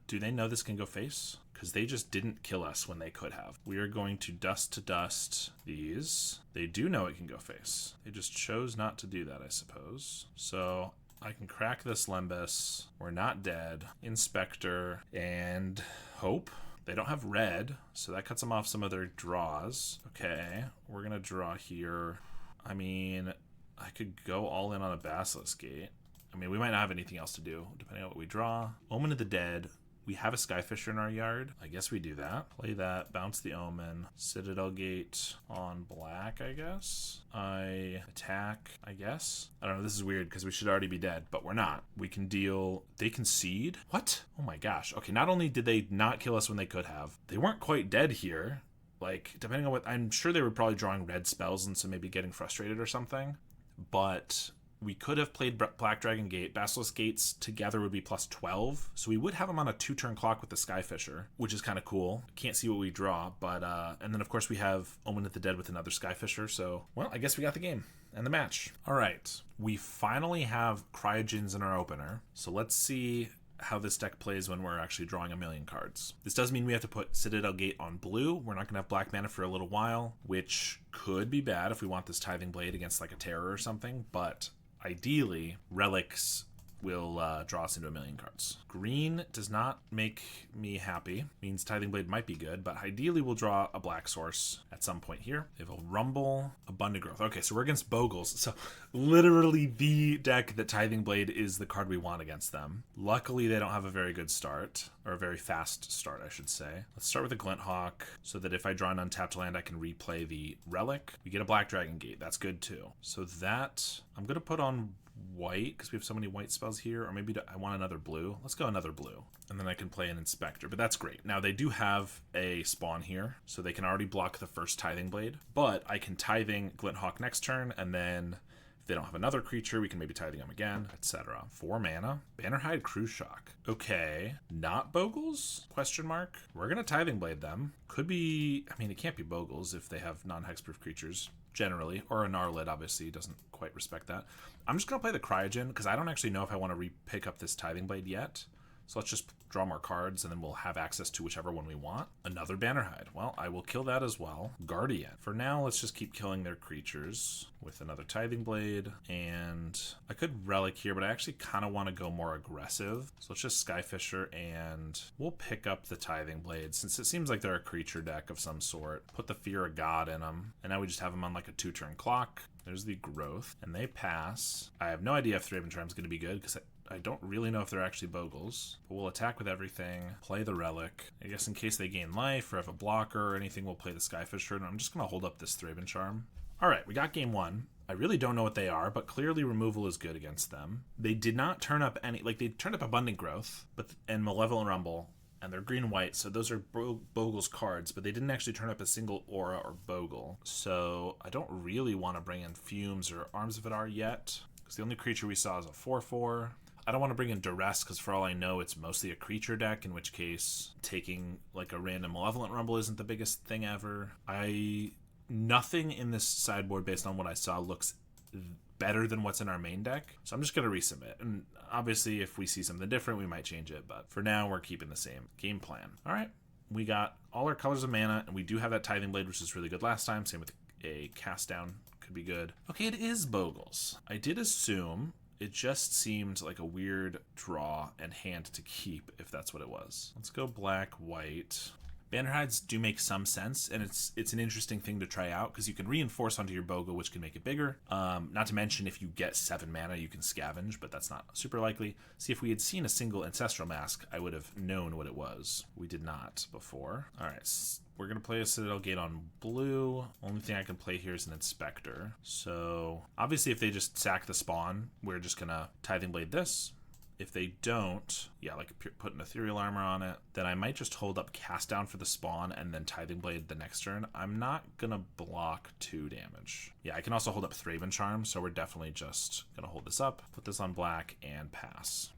do they know this can go face? Because they just didn't kill us when they could have. We are going to dust these. They do know it can go face. They just chose not to do that, I suppose. So I can crack this Lembas. We're not dead. Inspector and hope. They don't have red, so that cuts them off some of their draws. Okay, we're going to draw here. I mean, I could go all in on a Basilisk Gate. I mean, we might not have anything else to do, depending on what we draw. Omen of the Dead. We have a Skyfisher in our yard. I guess we do that. Play that, bounce the Omen. Citadel Gate on black, I guess. I attack, I guess. I don't know, this is weird because we should already be dead, but we're not. We can deal... They concede? What? Oh my gosh. Okay, not only did they not kill us when they could have, they weren't quite dead here. Like, depending on what... I'm sure they were probably drawing red spells and so maybe getting frustrated or something. But... we could have played Black Dragon Gate. Basilisk Gates together would be plus 12. So we would have them on a 2-turn clock with the Skyfisher, which is kind of cool. Can't see what we draw, but and then of course we have Omen of the Dead with another Skyfisher. So, well, I guess we got the game and the match. All right, we finally have CryoGates in our opener. So let's see how this deck plays when we're actually drawing a million cards. This does mean we have to put Citadel Gate on blue. We're not going to have black mana for a little while, which could be bad if we want this Tithing Blade against like a Terror or something, but ideally, relics will draw us into a million cards. Green does not make me happy. Means Tithing Blade might be good, but ideally we'll draw a black source at some point here. They have a Rumble, Abundant Growth. Okay, so we're against Bogles. So literally the deck that Tithing Blade is the card we want against them. Luckily, they don't have a very good start, or a very fast start, I should say. Let's start with a Glinthawk, so that if I draw an untapped land, I can replay the Relic. We get a Black Dragon Gate. That's good too. So that, I'm going to put on white because we have so many white spells here, or maybe I want another blue. Let's go another blue, and then I can play an Inspector, but that's great. Now they do have a spawn here, so they can already block the first Tithing Blade, but I can Tithing Glinthawk next turn, and then if they don't have another creature, we can maybe Tithing them again, etc. 4 mana. Bannerhide Cruise Shock. Okay, not Bogles? Question mark. We're gonna Tithing Blade them. Could be, I mean, it can't be Bogles if they have non-hexproof creatures generally, or a Gnarlid obviously doesn't quite respect that. I'm just going to play the Cryogen because I don't actually know if I want to pick up this Tithing Blade yet. So let's just draw more cards and then we'll have access to whichever one we want. Another Bannerhide. Well, I will kill that as well. Guardian. For now, let's just keep killing their creatures with another Tithing Blade. And I could Relic here, but I actually kind of want to go more aggressive. So let's just Skyfisher and we'll pick up the Tithing Blade since it seems like they're a creature deck of some sort. Put the Fear of God in them. And now we just have them on like a 2-turn clock. There's the Growth. And they pass. I have no idea if Thraben Charm is going to be good because I don't really know if they're actually Bogles, but we'll attack with everything, play the Relic. I guess in case they gain life or have a blocker or anything, we'll play the Skyfisher, and I'm just going to hold up this Thraben Charm. All right, we got game 1. I really don't know what they are, but clearly removal is good against them. They did not turn up any, like they turned up Abundant Growth and Malevolent Rumble, and they're green-white, so those are Bogle's cards, but they didn't actually turn up a single Aura or Bogle. So I don't really want to bring in Fumes or Arms of Vidar yet, because the only creature we saw is a 4/4. I don't want to bring in Duress because for all I know it's mostly a creature deck, in which case taking like a random Malevolent Rumble isn't the biggest thing ever. Nothing in this sideboard based on what I saw looks better than what's in our main deck, so I'm just going to resubmit, and obviously if we see something different we might change it, but for now we're keeping the same game plan. All right, we got all our colors of mana, and we do have that Tithing Blade, which is really good last time. Same with a Cast Down, could be good. Okay, it is Bogles. I did assume. It just seemed like a weird draw and hand to keep, if that's what it was. Let's go black, white. Banner hides do make some sense, and it's an interesting thing to try out because you can reinforce onto your Bogle, which can make it bigger. Not to mention, if you get 7 mana, you can scavenge, but that's not super likely. See, if we had seen a single Ancestral Mask, I would have known what it was. We did not before. All right, we're going to play a Citadel Gate on blue. Only thing I can play here is an Inspector. So, obviously, if they just sack the spawn, we're just going to Tithing Blade this. If they don't, yeah, like put an Ethereal Armor on it, then I might just hold up Cast Down for the spawn and then Tithing Blade the next turn. I'm not going to block 2 damage. Yeah, I can also hold up Thraben Charm, so we're definitely just going to hold this up, put this on black, and pass.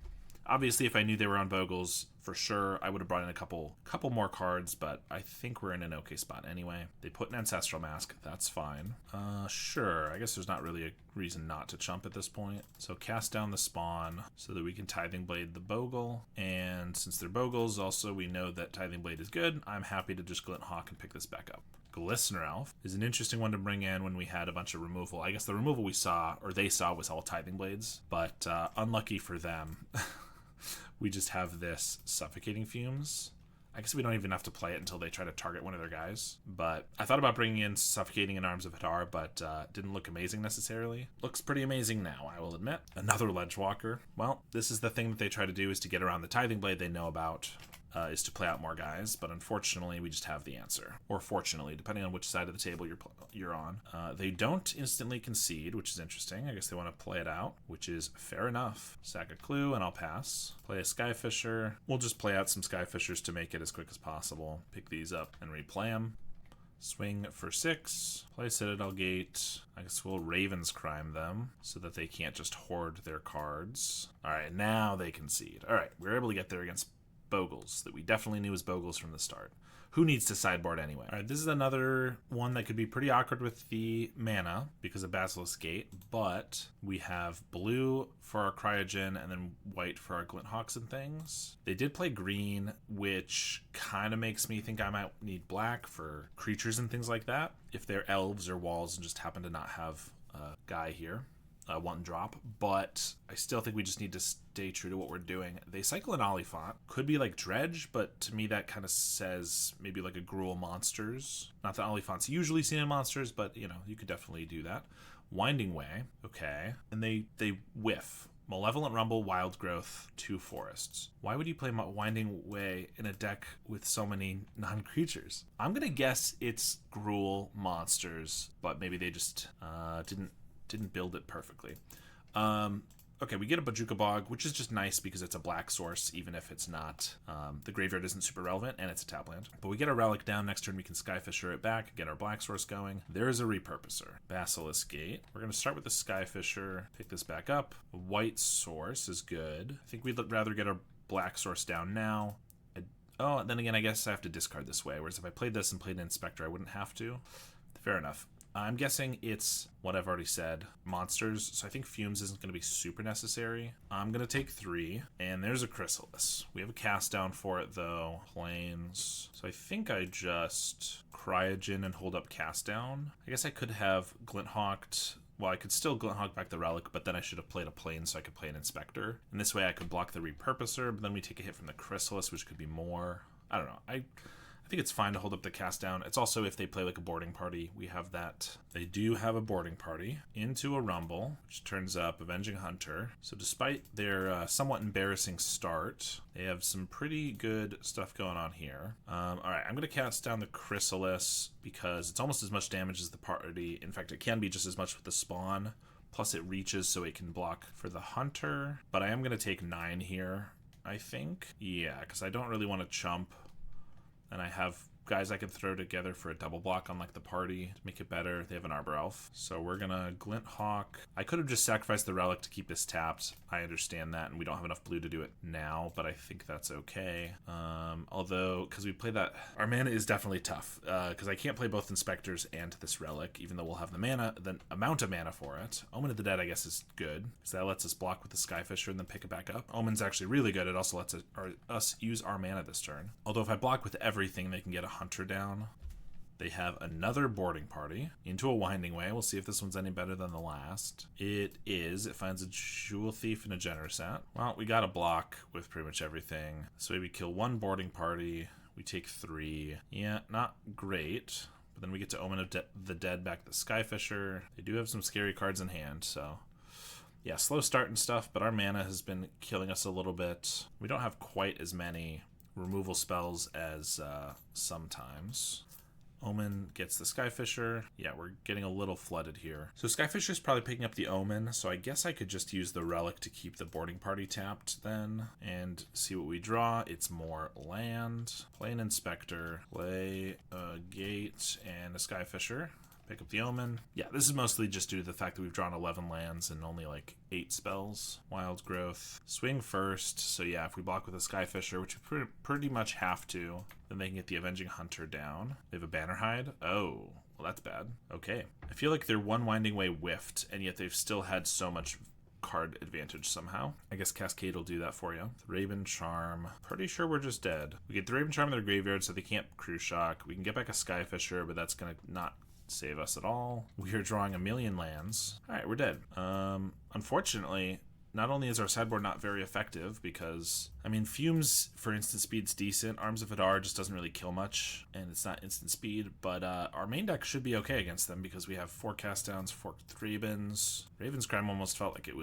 Obviously, if I knew they were on Bogles, for sure, I would have brought in a couple more cards, but I think we're in an okay spot anyway. They put an Ancestral Mask, that's fine. Sure, I guess there's not really a reason not to chump at this point. So cast down the spawn so that we can Tithing Blade the Bogle, and since they're Bogles, also we know that Tithing Blade is good, I'm happy to just Glint Hawk and pick this back up. Glistener Elf is an interesting one to bring in when we had a bunch of removal. I guess the removal we saw, or they saw, was all Tithing Blades, but unlucky for them. We just have this Suffocating Fumes. I guess we don't even have to play it until they try to target one of their guys. But I thought about bringing in Suffocating in Arms of Hadar, but didn't look amazing necessarily. Looks pretty amazing now, I will admit. Another Ledgewalker. Well, this is the thing that they try to do, is to get around the Tithing Blade they know about. Is to play out more guys, but unfortunately we just have the answer. Or fortunately, depending on which side of the table you're on. They don't instantly concede, which is interesting. I guess they want to play it out, which is fair enough. Sack a Clue, and I'll pass. Play a Skyfisher. We'll just play out some Skyfishers to make it as quick as possible. Pick these up and replay them. Swing for 6. Play Citadel Gate. I guess we'll Raven's Crime them so that they can't just hoard their cards. Alright, now they concede. Alright, we were able to get there against Bogles that we definitely knew was Bogles from the start. Who needs to sideboard anyway? All right, this is another one that could be pretty awkward with the mana because of Basilisk Gate, but we have blue for our Cryogen and then white for our Glint Hawks and things. They did play green, which kind of makes me think I might need black for creatures and things like that if they're elves or walls and just happen to not have a guy here. 1 drop, but I still think we just need to stay true to what we're doing. They cycle an Oliphant. Could be like Dredge, but to me that kind of says maybe like a Gruul Monsters. Not that Oliphant's usually seen in Monsters, but you know, you could definitely do that. Winding Way, okay. And they whiff. Malevolent Rumble, Wild Growth, 2 forests. Why would you play Winding Way in a deck with so many non-creatures? I'm gonna guess it's Gruul Monsters, but maybe they just didn't build it perfectly. Okay, we get a Bojuka Bog, which is just nice because it's a black source, even if it's not. The graveyard isn't super relevant, and it's a tap land. But we get a Relic down. Next turn, we can Skyfisher it back, get our black source going. There's a Repurposer. Basilisk Gate. We're going to start with the Skyfisher, pick this back up. A white source is good. I think we'd rather get our black source down now. Oh, then again, I guess I have to discard this way, whereas if I played this and played an Inspector, I wouldn't have to. Fair enough. I'm guessing it's what I've already said, monsters, so I think Fumes isn't going to be super necessary. I'm going to take 3, and there's a Chrysalis. We have a cast down for it, though. Plains. So I think I just Cryogen and hold up cast down. I guess I could have Glint Hawked. Well, I could still Glint Hawk back the Relic, but then I should have played a Plane so I could play an Inspector. And this way I could block the Repurposer, but then we take a hit from the Chrysalis, which could be more. I don't know. I think it's fine to hold up the cast down. It's also if they play like a boarding party, we have that. They do have a boarding party into a Rumble, which turns up Avenging Hunter. So despite their somewhat embarrassing start, they have some pretty good stuff going on here. All right, I'm going to cast down the Chrysalis because it's almost as much damage as the party. In fact, it can be just as much with the spawn. Plus it reaches so it can block for the Hunter. But I am going to take 9 here, I think. Yeah, because I don't really want to chump. And I have guys I could throw together for a double block on like the party to make it better. They have an Arbor Elf. So we're gonna Glint Hawk. I could have just sacrificed the Relic to keep this tapped. I understand that, and we don't have enough blue to do it now, but I think that's okay. Although, because we play that, our mana is definitely tough. Because I can't play both Inspectors and this Relic, even though we'll have the mana, the amount of mana for it. Omen of the Dead, I guess, is good, because that lets us block with the Skyfisher and then pick it back up. Omen's actually really good. It also lets us use our mana this turn. Although if I block with everything, they can get a Hunter down. They have another boarding party into a Winding Way. We'll see if this one's any better than the last. It is. It finds a Jewel Thief and a Generosat. Well, we got a block with pretty much everything. So maybe kill 1 boarding party We take 3. Yeah, not great. But then we get to Omen of the Dead back to Skyfisher. They do have some scary cards in hand, so... Yeah, slow start and stuff, but our mana has been killing us a little bit. We don't have quite as many removal spells as sometimes. Omen gets the Skyfisher. Yeah, we're getting a little flooded here. So Skyfisher's probably picking up the Omen, so I guess I could just use the Relic to keep the boarding party tapped then, and see what we draw. It's more land. Play an Inspector, play a Gate, and a Skyfisher. Pick up the Omen. Yeah, this is mostly just due to the fact that we've drawn 11 lands and only like 8 spells. Wild Growth. Swing first. So yeah, if we block with a Skyfisher, which we pretty much have to, then they can get the Avenging Hunter down. They have a Banner Hide. Oh, well that's bad. Okay. I feel like their one Winding Way whiffed, and yet they've still had so much card advantage somehow. I guess Cascade will do that for you. Thraben Charm. Pretty sure we're just dead. We get Thraben Charm in their graveyard, so they can't Cruise Shock. We can get back a Skyfisher, but that's gonna not save us at all. We are drawing a million lands. Alright, we're dead. Unfortunately, not only is our sideboard not very effective because, I mean, Fumes for instant speed's decent. Arms of Hadar just doesn't really kill much, and it's not instant speed, but our main deck should be okay against them because we have 4 cast downs, 4 Threbens. Raven's Crime almost felt like it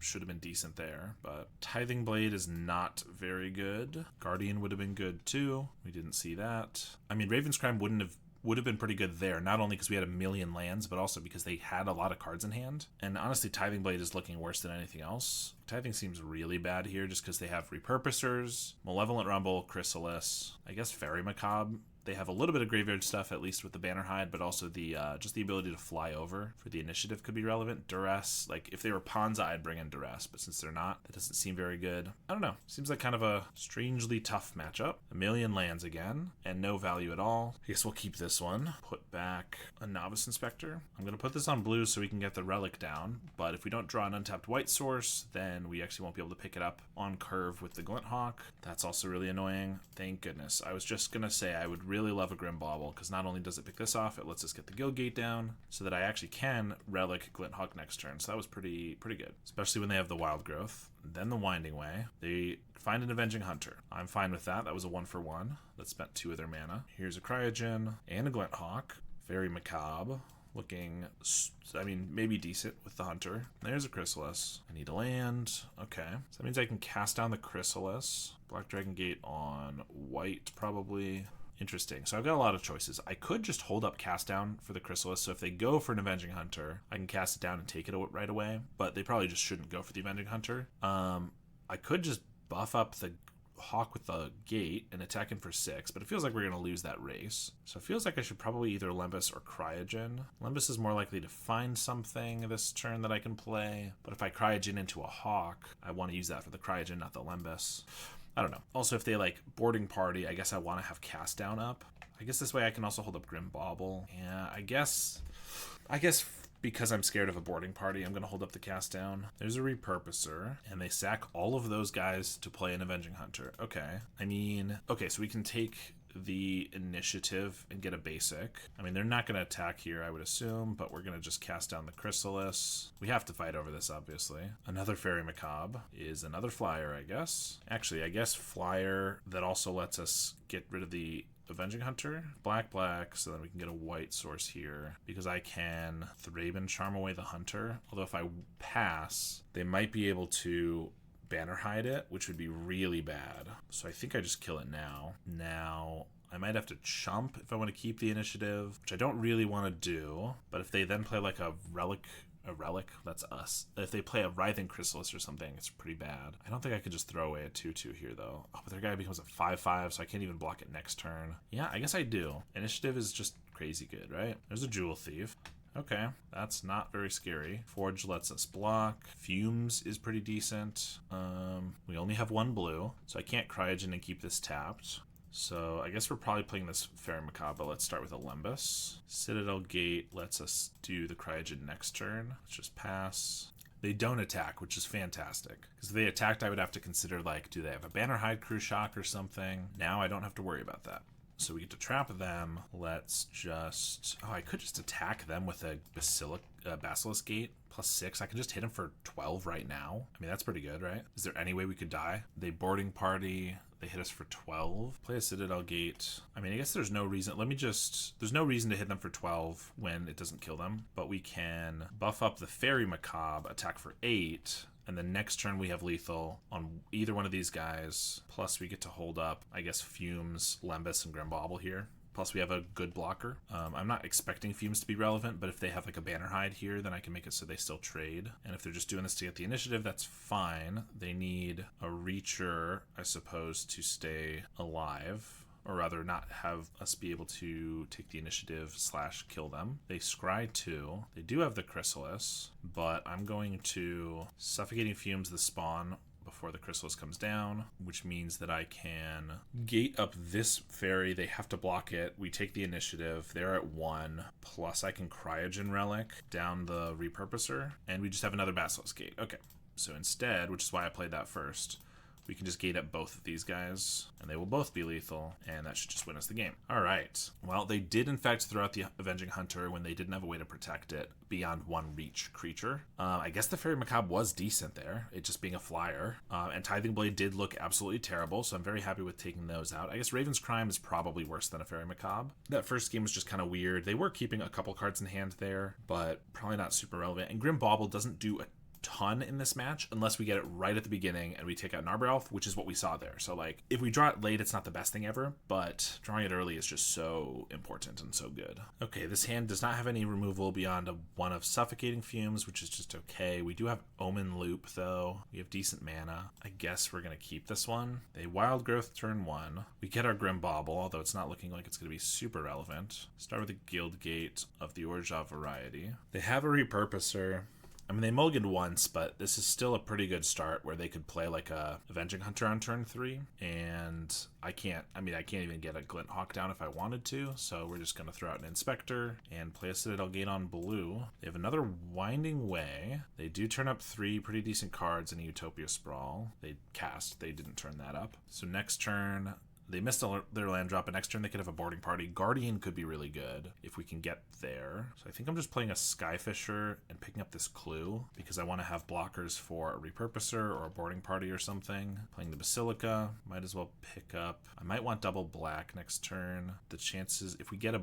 should have been decent there, but Tithing Blade is not very good. Guardian would have been good too. We didn't see that. I mean, Raven's Crime would have been pretty good there, not only because we had a million lands, but also because they had a lot of cards in hand. And honestly, Tithing Blade is looking worse than anything else. Tithing seems really bad here just because they have Repurposers, Malevolent Rumble, Chrysalis, I guess Fairy Macabre. They have a little bit of graveyard stuff, at least with the Banner Hide, but also the just the ability to fly over for the initiative could be relevant. Duress, like if they were Ponza, I'd bring in Duress, but since they're not, that doesn't seem very good. I don't know. Seems like kind of a strangely tough matchup. A million lands again, and no value at all. I guess we'll keep this one. Put back a Novice Inspector. I'm going to put this on blue so we can get the Relic down, but if we don't draw an untapped white source, then we actually won't be able to pick it up on curve with the Glint Hawk. That's also really annoying. Thank goodness. I was just going to say I would really love a Grim Bauble, because not only does it pick this off, it lets us get the Guild Gate down so that I actually can Relic Glint Hawk next turn. So that was pretty good, especially when they have the Wild Growth. Then the Winding Way. They find an Avenging Hunter. I'm fine with that. That was a 1-for-1 that spent 2 of their mana. Here's a Cryogen and a Glint Hawk. Very macabre. Looking, I mean, maybe decent with the Hunter. There's a Chrysalis. I need a land. Okay. So that means I can cast down the Chrysalis. Black Dragon Gate on white, probably. Interesting. So I've got a lot of choices. I could just hold up cast down for the Chrysalis, so if they go for an Avenging Hunter, I can cast it down and take it right away, but they probably just shouldn't go for the Avenging Hunter. I could just buff up the Hawk with the Gate and attack him for 6, but it feels like we're going to lose that race. So it feels like I should probably either Lembas or Cryogen. Lembas is more likely to find something this turn that I can play, but if I Cryogen into a Hawk, I want to use that for the Cryogen, not the Lembas. I don't know. Also, if they like boarding party, I guess I want to have cast down up. I guess this way I can also hold up Grim Bauble. Yeah, I guess because I'm scared of a boarding party, I'm going to hold up the cast down. There's a Repurposer, and they sack all of those guys to play an Avenging Hunter. Okay. I mean, okay, so we can take the initiative and get a basic. I mean, they're not going to attack here, I would assume, but we're going to just cast down the Chrysalis. We have to fight over this, obviously. Another Fairy Macabre is another flyer, I guess. Actually, I guess flyer that also lets us get rid of the Avenging Hunter. Black, so then we can get a white source here because I can Thraben Charm away the Hunter. Although if I pass, they might be able to Banner Hide it, which would be really bad. So I think I just kill it now. Now, I might have to chump if I want to keep the initiative, which I don't really want to do. But if they then play like a relic, that's us. If they play a Writhing Chrysalis or something, it's pretty bad. I don't think I could just throw away a 2/2 here, though. Oh, but their guy becomes a 5/5, so I can't even block it next turn. Yeah, I guess I do. Initiative is just crazy good, right? There's a Jewel Thief. Okay, that's not very scary. Forge lets us block. Fumes is pretty decent. We only have 1 blue, so I can't Cryogen and keep this tapped. So I guess we're probably playing this Fairy Macabre. Let's start with a Lembas. Citadel Gate lets us do the Cryogen next turn. Let's just pass. They don't attack, which is fantastic. Because if they attacked, I would have to consider, like, do they have a Banner Hide Crew Shock or something? Now I don't have to worry about that. So we get to trap them. Let's just... Oh, I could just attack them with a Basilisk Gate +6. I can just hit him for 12 right now. I mean, that's pretty good, right? Is there any way we could die? They boarding party. They hit us for 12. Play a Citadel Gate. I mean, I guess there's no reason. There's no reason to hit them for 12 when it doesn't kill them. But we can buff up the Fairy Macabre, attack for 8. And then next turn we have lethal on either one of these guys. Plus we get to hold up, I guess, Fumes, Lembas, and Grimbauble here. Plus we have a good blocker. I'm not expecting Fumes to be relevant, but if they have like a Banner Hide here, then I can make it so they still trade. And if they're just doing this to get the initiative, that's fine. They need a Reacher, I suppose, to stay alive. Or rather, not have us be able to take the initiative / kill them. They scry 2. They do have the Chrysalis, but I'm going to Suffocating Fumes the spawn before the Chrysalis comes down, which means that I can gate up this fairy. They have to block it. We take the initiative. They're at 1. Plus I can Cryogen Relic down the Repurposer, and we just have another Basilisk Gate. Okay, so instead, which is why I played that first, we can just gate up both of these guys, and they will both be lethal, and that should just win us the game. All right. Well, they did, in fact, throw out the Avenging Hunter when they didn't have a way to protect it beyond 1 reach creature. I guess the Fairy Macabre was decent there, it just being a flyer. And Tithing Blade did look absolutely terrible, so I'm very happy with taking those out. I guess Raven's Crime is probably worse than a Fairy Macabre. That first game was just kind of weird. They were keeping a couple cards in hand there, but probably not super relevant. And Grimbauble doesn't do a ton in this match unless we get it right at the beginning and we take out an Arbor Elf, which is what we saw there. So like if we draw it late, it's not the best thing ever, but drawing it early is just so important and so good. Okay, this hand does not have any removal beyond one of Suffocating Fumes, which is just okay. We do have Omen Loop though. We have decent mana. I guess we're gonna keep this one. They Wild Growth turn 1. We get our Grimbauble, although it's not looking like it's gonna be super relevant. Start with the Guild Gate of the Orja variety. They have a Repurposer. I mean, they mulliganed once, but this is still a pretty good start where they could play like a Avenging Hunter on turn 3. And I can't even get a Glint Hawk down if I wanted to. So we're just going to throw out an Inspector and play a Citadel Gate on blue. They have another Winding Way. They do turn up 3 pretty decent cards in a Utopia Sprawl. They didn't turn that up. So next turn, they missed their land drop, and next turn they could have a boarding party. Guardian could be really good if we can get there. So I think I'm just playing a Skyfisher and picking up this Clue because I want to have blockers for a Repurposer or a boarding party or something. Playing the Basilica, might as well pick up. I might want double black next turn. The chances, if we get a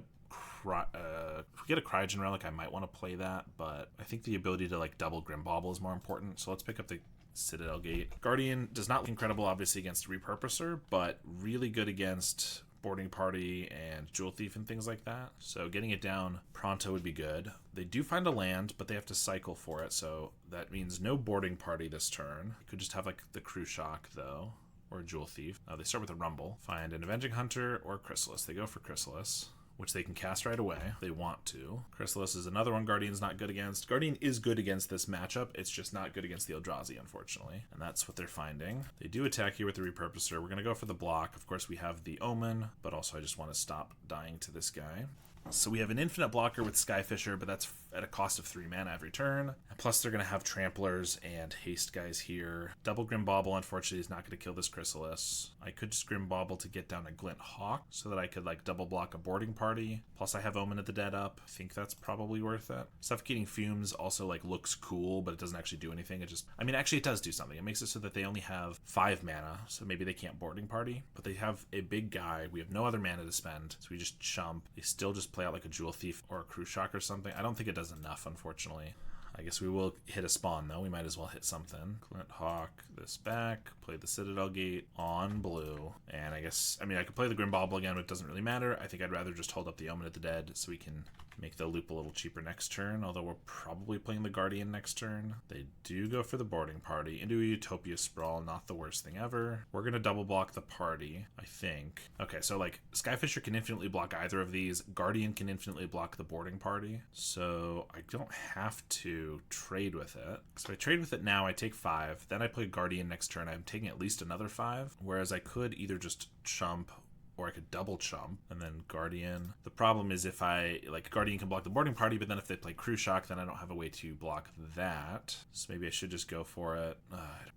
Cryogen Relic, I might want to play that, but I think the ability to like double Grimbauble is more important. So let's pick up the Citadel Gate. Guardian does not look incredible, obviously, against Repurposer, but really good against boarding party and Jewel Thief and things like that. So getting it down pronto would be good. They do find a land, but they have to cycle for it, so that means no boarding party this turn. Could just have like the Crew Shock though, or a Jewel Thief. They start with a Rumble. Find an Avenging Hunter or Chrysalis. They go for Chrysalis, which they can cast right away if they want to. Chrysalis is another one Guardian's not good against. Guardian is good against this matchup. It's just not good against the Eldrazi, unfortunately. And that's what they're finding. They do attack here with the Repurposer. We're going to go for the block. Of course, we have the Omen, but also I just want to stop dying to this guy. So we have an infinite blocker with Skyfisher, but that's at a cost of 3 mana every turn. And plus they're going to have Tramplers and Haste guys here. Double Grimbauble, unfortunately, is not going to kill this Chrysalis. I could just Grimbauble to get down a Glint Hawk so that I could like double block a boarding party. Plus I have Omen of the Dead up. I think that's probably worth it. Suffocating Fumes also like looks cool, but it doesn't actually do anything. Actually it does do something. It makes it so that they only have 5 mana, so maybe they can't boarding party, but they have a big guy. We have no other mana to spend, so we just chump. They still just play out like a Jewel Thief or a Crew Shock or something. I don't think it does enough, unfortunately. I guess we will hit a spawn, though. We might as well hit something. Glint Hawk this back, play the Citadel Gate on blue, and I could play the Grimbauble again, but it doesn't really matter. I think I'd rather just hold up the Omen of the Dead so we can make the loop a little cheaper next turn, although we're probably playing the Guardian next turn. They do go for the boarding party into a Utopia Sprawl, not the worst thing ever. We're going to double block the party, I think. Okay, so like Skyfisher can infinitely block either of these. Guardian can infinitely block the boarding party, so I don't have to trade with it. So I trade with it now, I take 5, then I play Guardian next turn, I'm taking at least another 5, whereas I could either just chump or I could double chump and then Guardian. The problem is if Guardian can block the boarding party, but then if they play Crew Shock, then I don't have a way to block that. So maybe I should just go for it.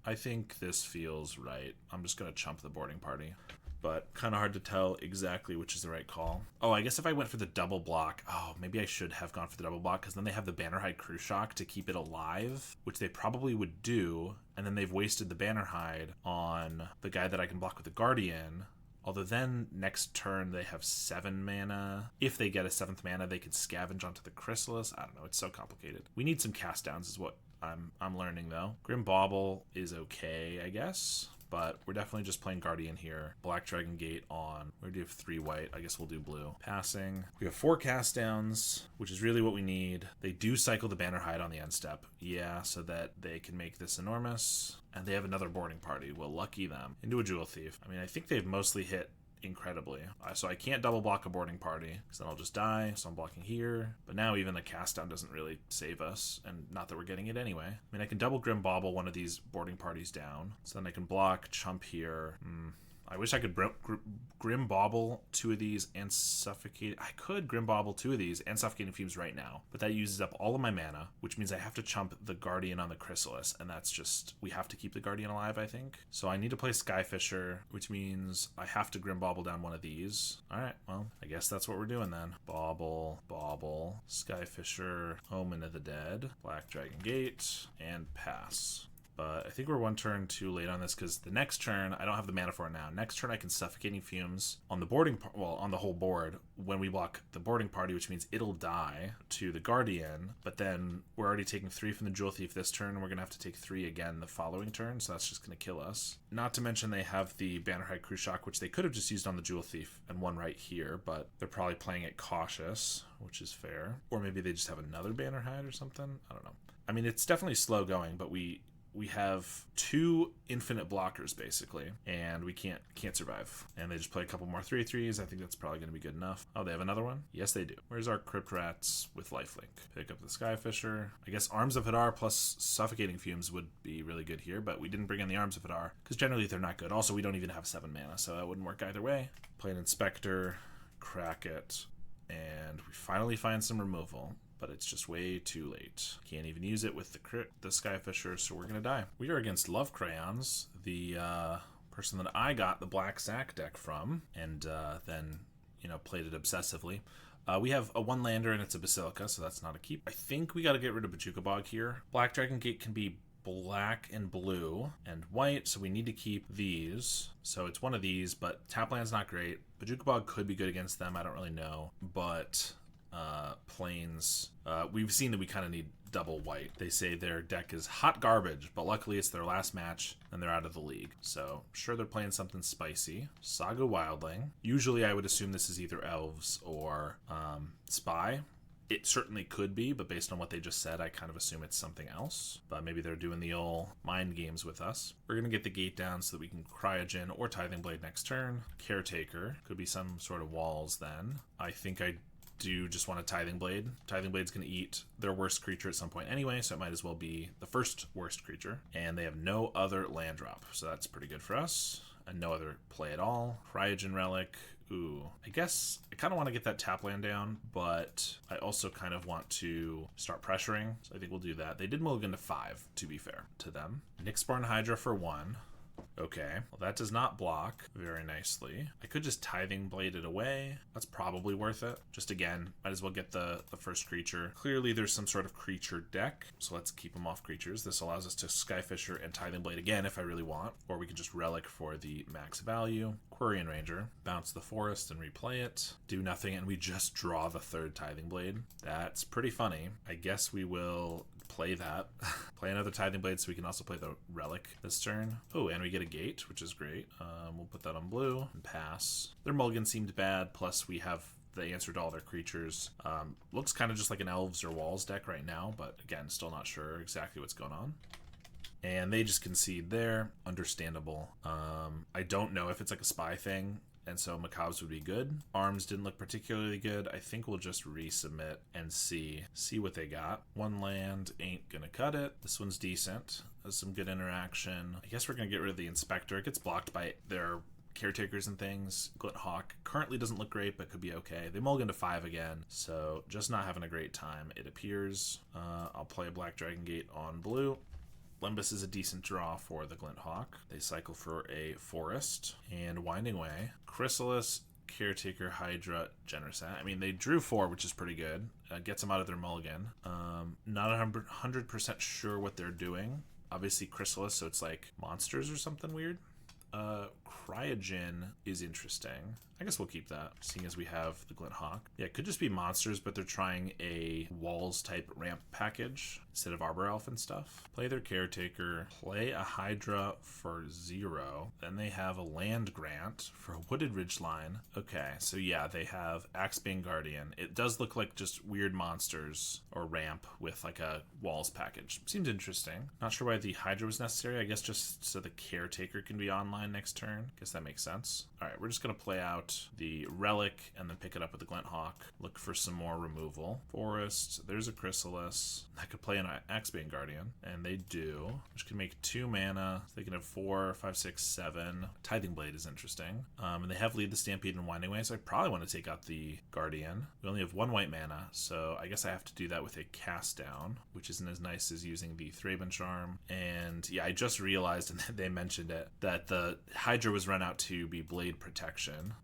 I think this feels right. I'm just going to chump the boarding party. but kind of hard to tell exactly which is the right call. Oh, I guess if I went for the double block, oh, maybe I should have gone for the double block, because then they have the Bannerhide Crew Shock to keep it alive, which they probably would do, and then they've wasted the Bannerhide on the guy that I can block with the Guardian. Although then next turn they have 7 mana. If they get a 7th mana, they can scavenge onto the Chrysalis. I don't know, it's so complicated. We need some cast downs is what I'm learning though. Grim Bauble is okay, I guess. But we're definitely just playing Guardian here. Black Dragon Gate on. We do have 3 white. I guess we'll do blue. Passing. We have 4 cast downs, which is really what we need. They do cycle the Bannerhide on the end step. Yeah, so that they can make this enormous. And they have another boarding party. Well, lucky them. Into a Jewel Thief. I mean, I think they've mostly hit incredibly. So I can't double block a boarding party, because then I'll just die, so I'm blocking here. But now even the cast down doesn't really save us, and not that we're getting it anyway. I mean, I can double Grim Bauble one of these boarding parties down, so then I can block, chump here. I wish I could Grim Bauble 2 of these and Suffocate. I could Grim Bauble 2 of these and Suffocating Fumes right now, but that uses up all of my mana, which means I have to chump the Guardian on the Chrysalis, and that's just, we have to keep the Guardian alive, I think. So I need to play Skyfisher, which means I have to Grim Bauble down one of these. All right, well, I guess that's what we're doing then. Bauble, Bauble, Skyfisher, Omen of the Dead, Black Dragon Gate, and pass. But I think we're 1 turn too late on this, because the next turn, I don't have the mana for it now. Next turn, I can Suffocating Fumes on the on the whole board when we block the boarding party, which means it'll die to the Guardian. But then we're already taking 3 from the Jewel Thief this turn, and we're going to have to take 3 again the following turn, so that's just going to kill us. Not to mention they have the Bannerhide Crew Shock, which they could have just used on the Jewel Thief and one right here, but they're probably playing it cautious, which is fair. Or maybe they just have another Bannerhide or something. I don't know. I mean, it's definitely slow going, but we have 2 infinite blockers basically, and we can't survive. And they just play a couple more 3/3s. I think that's probably going to be good enough. Oh, they have another one? Yes, they do. Where's our Crypt Rats with lifelink? Pick up the Skyfisher. I guess Arms of Hadar plus Suffocating Fumes would be really good here, but we didn't bring in the Arms of Hadar because generally they're not good. Also, we don't even have 7 mana, so that wouldn't work either way. Play an Inspector, crack it, and we finally find some removal. But it's just way too late. Can't even use it with the Skyfisher, so we're gonna die. We are against Love Crayons, the person that I got the Black Sack deck from, and then, you know, played it obsessively. We have a 1-lander and it's a Basilica, so that's not a keep. I think we gotta get rid of Bojuka Bog here. Black Dragon Gate can be black and blue and white, so we need to keep these. So it's one of these, but Tapland's not great. Bojuka Bog could be good against them, I don't really know, but plains, we've seen that we kind of need double white. They say their deck is hot garbage, but luckily it's their last match and they're out of the league, so sure, they're playing something spicy. Saga Wildling. Usually I would assume this is either elves or spy. It certainly could be, but based on what they just said, I kind of assume it's something else. But maybe they're doing the old mind games with us. We're going to get the gate down so that we can Cryogen or Tithing Blade next turn. Caretaker. Could be some sort of walls then. I think I do just want a Tithing Blade. Tithing Blade's going to eat their worst creature at some point anyway, so it might as well be the first worst creature. And they have no other land drop, so that's pretty good for us. And no other play at all. Cryogen Relic. Ooh, I guess I kind of want to get that tap land down, but I also kind of want to start pressuring, so I think we'll do that. They did mulligan to 5, to be fair to them. Nyxborn Hydra for 1. Okay, well that does not block very nicely. I could just Tithing Blade it away. That's probably worth it. Just again, might as well get the first creature. Clearly there's some sort of creature deck, so let's keep them off creatures. This allows us to Skyfisher and Tithing Blade again if I really want, or we can just Relic for the max value. Quirion Ranger, bounce the forest and replay it. Do nothing, and we just draw the 3rd Tithing Blade. That's pretty funny. I guess we will play that. Play another Tithing Blade so we can also play the Relic this turn. Oh, and we get a gate, which is great. We'll put that on blue and pass. Their mulligan seemed bad, plus we have the answer to all their creatures. Looks kind of just like an Elves or Walls deck right now, but again, still not sure exactly what's going on. And they just concede there. Understandable. I don't know if it's like a spy thing, and so Macabres would be good. Arms didn't look particularly good. I think we'll just resubmit and see what they got. 1 land ain't gonna cut it. This one's decent. Has some good interaction. I guess we're gonna get rid of the Inspector. It gets blocked by their caretakers and things. Glint Hawk currently doesn't look great, but could be okay. They mulligan to 5 again, so just not having a great time, it appears. I'll play a Black Dragon Gate on blue. Limbus is a decent draw for the Glint Hawk. They cycle for a Forest and Winding Way. Chrysalis, Caretaker, Hydra, Generosant. I mean, they drew 4, which is pretty good. Gets them out of their mulligan. Not 100% sure what they're doing. Obviously Chrysalis, so it's like monsters or something weird. Cryogen is interesting. I guess we'll keep that, seeing as we have the Glint Hawk. Yeah, it could just be monsters, but they're trying a walls type ramp package instead of Arbor Elf and stuff. Play their Caretaker, play a Hydra for 0. Then they have a land grant for a Wooded Ridgeline. Okay, so yeah, they have Axebane Guardian. It does look like just weird monsters or ramp with like a walls package. Seems interesting. Not sure why the Hydra was necessary. I guess just so the Caretaker can be online next turn. Guess that makes sense. All right, we're just going to play out the Relic and then pick it up with the Glint Hawk. Look for some more removal. Forest, there's a Chrysalis. I could play an Axebane Guardian, and they do, which can make 2 mana. They can have 4, 5, 6, 7. Tithing Blade is interesting. And they have Lead the Stampede and Winding Way, so I probably want to take out the Guardian. We only have 1 white mana, so I guess I have to do that with a Cast Down, which isn't as nice as using the Thraben Charm. And yeah, I just realized, and they mentioned it, that the Hydra was run out to be Blade Protection.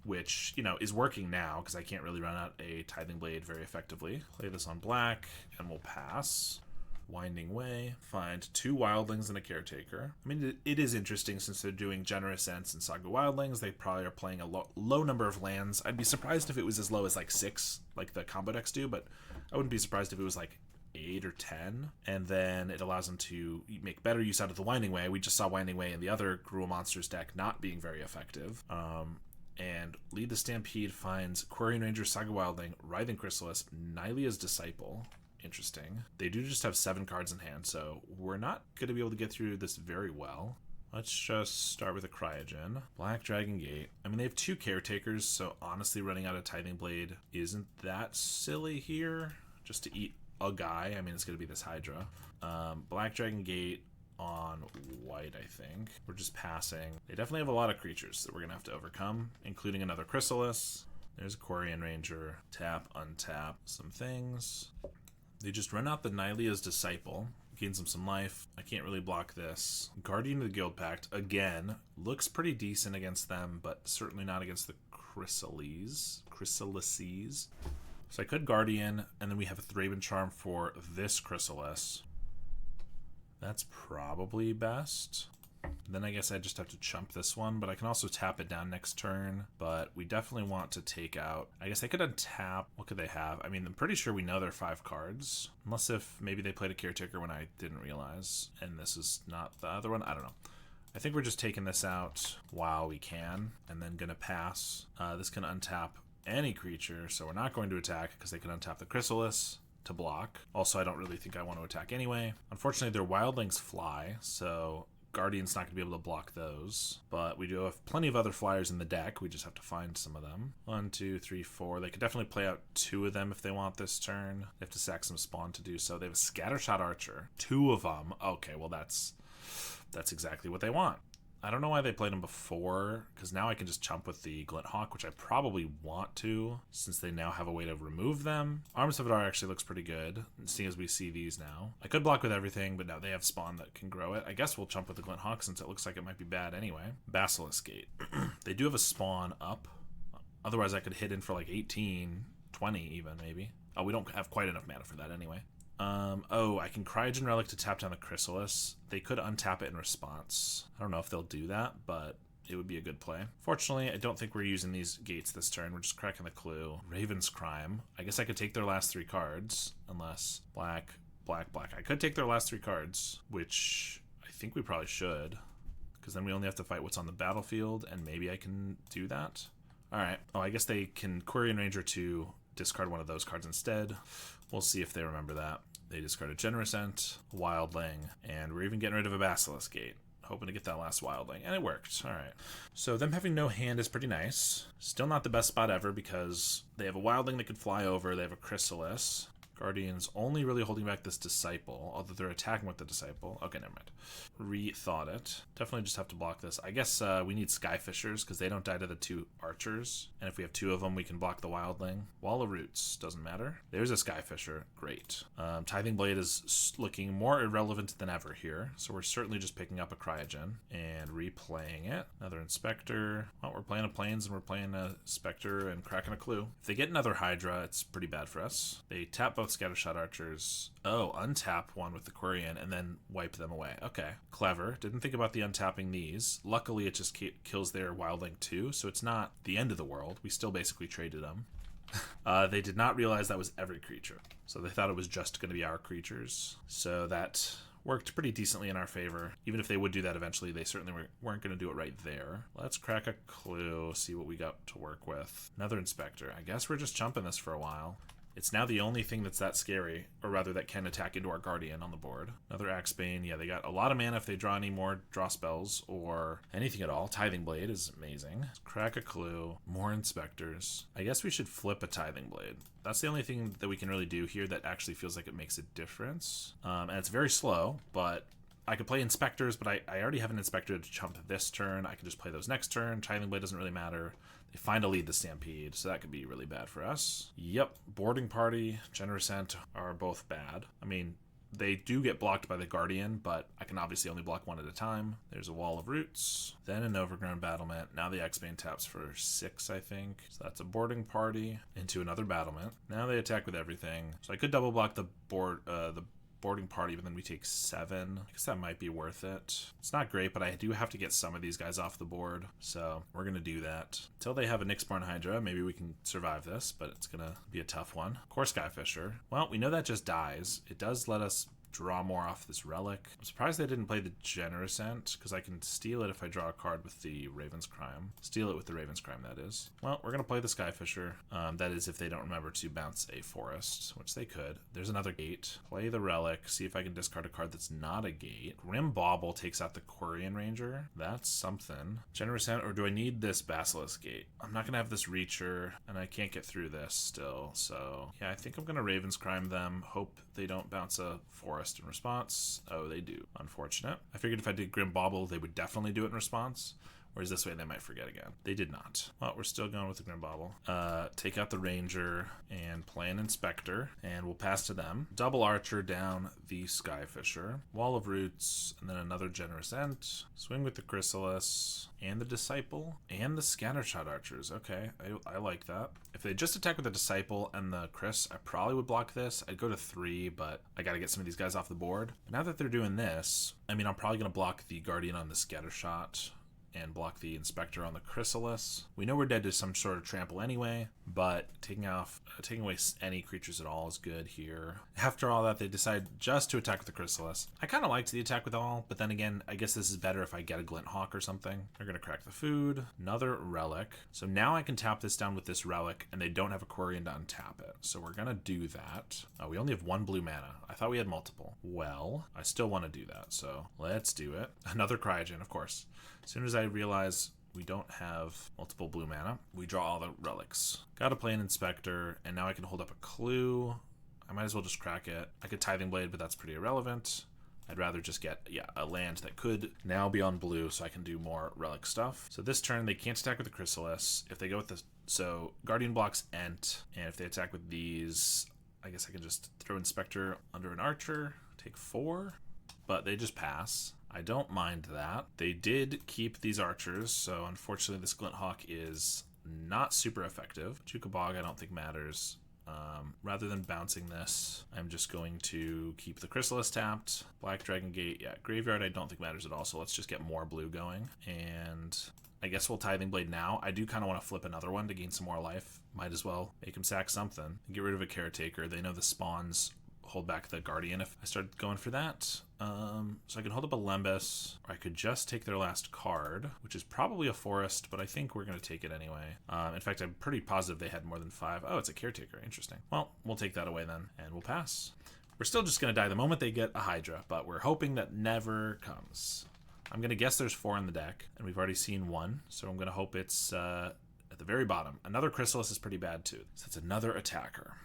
Which, you know, is working now because I can't really run out a Tithing Blade very effectively. Play this on black, and we'll pass. Winding Way, find 2 Wildlings and a Caretaker. I mean, it is interesting since they're doing Generous Sense and Saga Wildlings. They probably are playing a low number of lands. I'd be surprised if it was as low as like 6, like the combo decks do, but I wouldn't be surprised if it was like 8 or 10, and then it allows them to make better use out of the Winding Way. We just saw Winding Way in the other Gruul Monsters deck not being very effective. And Lead the Stampede finds Quarian Ranger, Saga Wildling, Writhing Chrysalis, Nylea's Disciple. Interesting. They do just have 7 cards in hand, so we're not going to be able to get through this very well. Let's just start with a Cryogen. Black Dragon Gate. I mean, they have 2 Caretakers, so honestly running out of Tithing Blade isn't that silly here. Just to eat a guy. I mean, it's going to be this Hydra. Black Dragon Gate on white, I think. We're just passing. They definitely have a lot of creatures that we're going to have to overcome, including another Chrysalis. There's a Quarian Ranger. Tap, untap some things. They just run out the Nylea's Disciple. Gains them some life. I can't really block this. Guardian of the Guild Pact, again, looks pretty decent against them, but certainly not against the Chrysalises. So I could Guardian, and then we have a Thraben Charm for this Chrysalis. That's probably best. Then I guess I just have to chump this one, but I can also tap it down next turn. But we definitely want to take out... I guess I could untap... What could they have? I mean, I'm pretty sure we know they're 5 cards. Unless if maybe they played a Caretaker when I didn't realize, and this is not the other one. I don't know. I think we're just taking this out while we can, and then going to pass. This can untap any creature, so we're not going to attack because they can untap the Chrysalis to block. Also, I don't really think I want to attack anyway. Unfortunately, their Wildlings fly, so Guardian's not going to be able to block those. But we do have plenty of other flyers in the deck. We just have to find some of them. 1, 2, 3, 4. They could definitely play out 2 of them if they want this turn. They have to sack some spawn to do so. They have a Scattershot Archer. 2 of them. Okay, well that's exactly what they want. I don't know why they played them before, because now I can just chump with the Glint Hawk, which I probably want to, since they now have a way to remove them. Arms of Adar actually looks pretty good, seeing as we see these now. I could block with everything, but now they have spawn that can grow it. I guess we'll chump with the Glint Hawk, since it looks like it might be bad anyway. Basilisk Gate. They do have a spawn up. Otherwise, I could hit in for like 18, 20 even, maybe. Oh, we don't have quite enough mana for that anyway. I can Cryogen Relic to tap down the Chrysalis. They could untap it in response. I don't know if they'll do that, but it would be a good play. Fortunately, I don't think we're using these gates this turn. We're just cracking the clue. Raven's Crime. I guess I could take their last 3 cards, unless black, black, black. I could take their last 3 cards, which I think we probably should, because then we only have to fight what's on the battlefield, and maybe I can do that. All right. Oh, I guess they can Quarian Ranger to discard one of those cards instead. We'll see if they remember that. They discarded Generosant, Wildling, and we're even getting rid of a Basilisk Gate. Hoping to get that last Wildling, and it worked. All right. So them having no hand is pretty nice. Still not the best spot ever because they have a Wildling that could fly over. They have a Chrysalis. Guardian's only really holding back this Disciple, although they're attacking with the Disciple. Okay, never mind. Rethought it. Definitely just have to block this. I guess we need Skyfishers because they don't die to the 2 archers. And if we have 2 of them, we can block the Wildling. Wall of Roots, doesn't matter. There's a Skyfisher, great. Tithing Blade is looking more irrelevant than ever here. So we're certainly just picking up a Cryogen and replaying it. Another Inspector. Well, we're playing a Plains and we're playing a Spectre and cracking a Clue. If they get another Hydra, it's pretty bad for us. They tap both Scattershot Archers. Oh, untap one with the Quirion and then wipe them away. Okay, clever. Didn't think about the untapping these. Luckily, it just kills their Wildling too, so it's not the end of the world. We still basically traded them. They did not realize that was every creature, so they thought it was just going to be our creatures. So that worked pretty decently in our favor. Even if they would do that eventually, they certainly weren't going to do it right there. Let's crack a Clue, see what we got to work with. Another Inspector. I guess we're just chumping this for a while. It's now the only thing that's that scary, or rather that can attack into our Guardian on the board. Another Axebane. Yeah, they got a lot of mana if they draw any more draw spells or anything at all. Tithing Blade is amazing. Crack a Clue. More Inspectors. I guess we should flip a Tithing Blade. That's the only thing that we can really do here that actually feels like it makes a difference. And it's very slow, but I could play Inspectors, but I already have an Inspector to chump this turn. I can just play those next turn. Tithing Blade doesn't really matter. They find a lead the Stampede, so that could be really bad for us. Yep, Boarding Party, Generous Ent are both bad. I mean, they do get blocked by the Guardian, but I can obviously only block one at a time. There's a Wall of Roots, then an Overgrown Battlement. Now the Axebane taps for 6, I think. So that's a Boarding Party into another Battlement. Now they attack with everything. So I could double block the Boarding Party, but then we take 7. I guess that might be worth it. It's not great, but I do have to get some of these guys off the board, so we're going to do that. Until they have a Nyxborn Hydra, maybe we can survive this, but it's going to be a tough one. Core Skyfisher. Well, we know that just dies. It does let us draw more off this relic. I'm surprised they didn't play the Generous Ent, because I can steal it if I draw a card with the Raven's Crime. Steal it with the Raven's Crime, that is. Well, we're going to play the Skyfisher. That is if they don't remember to bounce a forest, which they could. There's another gate. Play the relic. See if I can discard a card that's not a gate. Grim Bauble takes out the Quirion Ranger. That's something. Generous Ent, or do I need this Basilisk Gate? I'm not going to have this Reacher, and I can't get through this still, so yeah, I think I'm going to Raven's Crime them. Hope they don't bounce a forest in response. Oh, they do. Unfortunate. I figured if I did Grim Bauble, they would definitely do it in response. Whereas this way they might forget again. They did not. Well, we're still going with the Grim Bauble. Take out the Ranger and play an Inspector, and we'll pass to them. Double Archer down the Skyfisher. Wall of Roots, and then another Generous Ent. Swing with the Chrysalis, and the Disciple, and the Scattershot Archers. Okay, I like that. If they just attack with the Disciple and the Chris, I probably would block this. I'd go to 3, but I gotta get some of these guys off the board. But now that they're doing this, I mean, I'm probably gonna block the Guardian on the Scattershot and block the Inspector on the Chrysalis. We know we're dead to some sort of trample anyway, but taking away any creatures at all is good here. After all that, they decide just to attack with the Chrysalis. I kind of liked the attack with all, but then again, I guess this is better if I get a Glint Hawk or something. They're going to crack the food. Another Relic. So now I can tap this down with this Relic, and they don't have a Quirion to untap it. So we're going to do that. We only have 1 blue mana. I thought we had multiple. Well, I still want to do that, so let's do it. Another Cryogen, of course. As soon as I realize we don't have multiple blue mana, we draw all the relics. Gotta play an Inspector, and now I can hold up a Clue. I might as well just crack it. I could Tithing Blade, but that's pretty irrelevant. I'd rather just get, a land that could now be on blue so I can do more relic stuff. So this turn, they can't attack with the Chrysalis. If they go with this, so Guardian blocks Ent, and if they attack with these, I guess I can just throw Inspector under an Archer, take 4, but they just pass. I don't mind that. They did keep these archers, so unfortunately this Glint Hawk is not super effective. Chukabog I don't think matters. Rather than bouncing this, I'm just going to keep the Chrysalis tapped. Black Dragon Gate, Graveyard I don't think matters at all, so let's just get more blue going. And I guess we'll Tithing Blade now. I do kind of want to flip another one to gain some more life. Might as well make him sack something. Get rid of a Caretaker. They know the spawns hold back the Guardian if I start going for that. So I can hold up a Lembas, or I could just take their last card, which is probably a forest, but I think we're going to take it anyway. In fact, I'm pretty positive they had more than 5. Oh, it's a Caretaker. Interesting. Well, we'll take that away then, and we'll pass. We're still just going to die the moment they get a Hydra, but we're hoping that never comes. I'm going to guess there's 4 in the deck, and we've already seen 1, so I'm going to hope it's at the very bottom. Another Chrysalis is pretty bad too, so it's another attacker.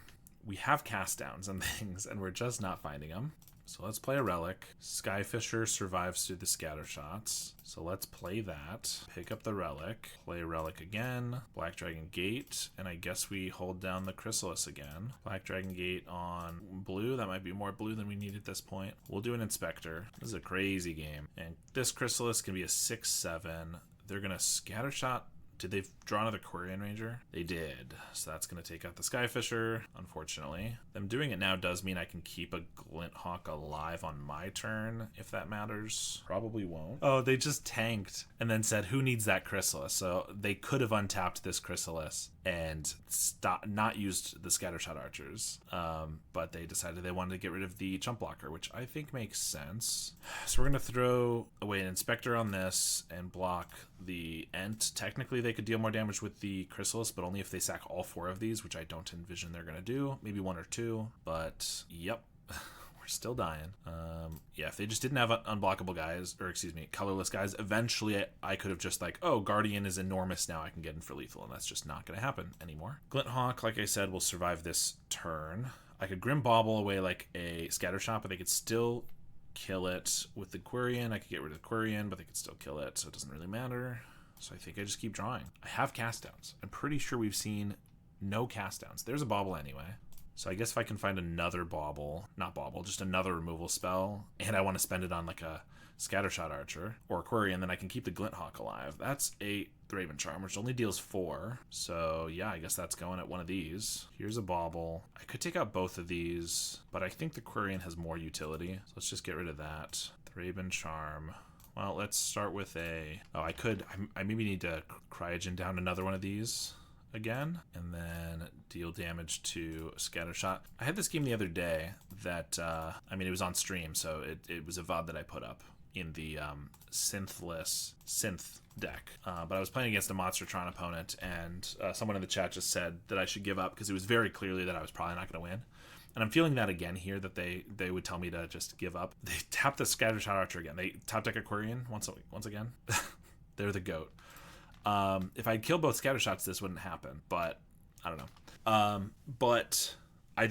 we have cast downs and things, and we're just not finding them. So let's play a relic. Skyfisher survives through the scatter shots. So let's play that. Pick up the relic. Play relic again. Black Dragon Gate. And I guess we hold down the Chrysalis again. Black Dragon Gate on blue. That might be more blue than we need at this point. We'll do an Inspector. This is a crazy game. And this Chrysalis can be a 6-7. They're going to scatter shot. Did they draw another Quarian Ranger? They did. So that's going to take out the Skyfisher, unfortunately. Them doing it now does mean I can keep a Glint Hawk alive on my turn, if that matters. Probably won't. Oh, they just tanked and then said, who needs that Chrysalis? So they could have untapped this Chrysalis and not used the Scattershot Archers. But they decided they wanted to get rid of the Chump Blocker, which I think makes sense. So we're going to throw away an Inspector on this and block the Ent. Technically, they could deal more damage with the Chrysalis, but only if they sack all 4 of these, which I don't envision they're going to do. Maybe 1 or 2, but yep. We're still dying. Yeah, if they just didn't have unblockable guys, or excuse me, colorless guys, eventually I could have just like, oh, Guardian is enormous now, I can get in for lethal, and that's just not going to happen anymore. Glint Hawk, like I said, will survive this turn. I could Grim Bauble away like a Scatter Shot, but they could still kill it with the Quarian. I could get rid of the Quarian, but they could still kill it, so it doesn't really matter. So I think I just keep drawing. I have cast downs. I'm pretty sure we've seen no cast downs. There's a Bauble anyway. So I guess if I can find another Bauble, not Bauble, just another removal spell, and I want to spend it on like a Scattershot Archer or a Quarian, then I can keep the Glint Hawk alive. That's a Raven Charm, which only deals 4. So yeah, I guess that's going at one of these. Here's a Bauble. I could take out both of these, but I think the Quarian has more utility. So let's just get rid of that. Raven Charm. Well, let's start with a... Oh, I maybe need to Cryogen down another one of these again, and then deal damage to Scattershot. I had this game the other day that, I mean, it was on stream, so it was a VOD that I put up in the synthless synth deck. But I was playing against a Monstertron opponent, and someone in the chat just said that I should give up because it was very clearly that I was probably not going to win. And I'm feeling that again here, that they would tell me to just give up. They tap the Scattershot Archer again. They top deck Aquarian once again. They're the GOAT. If I'd killed both Scattershots, this wouldn't happen, but I don't know. But I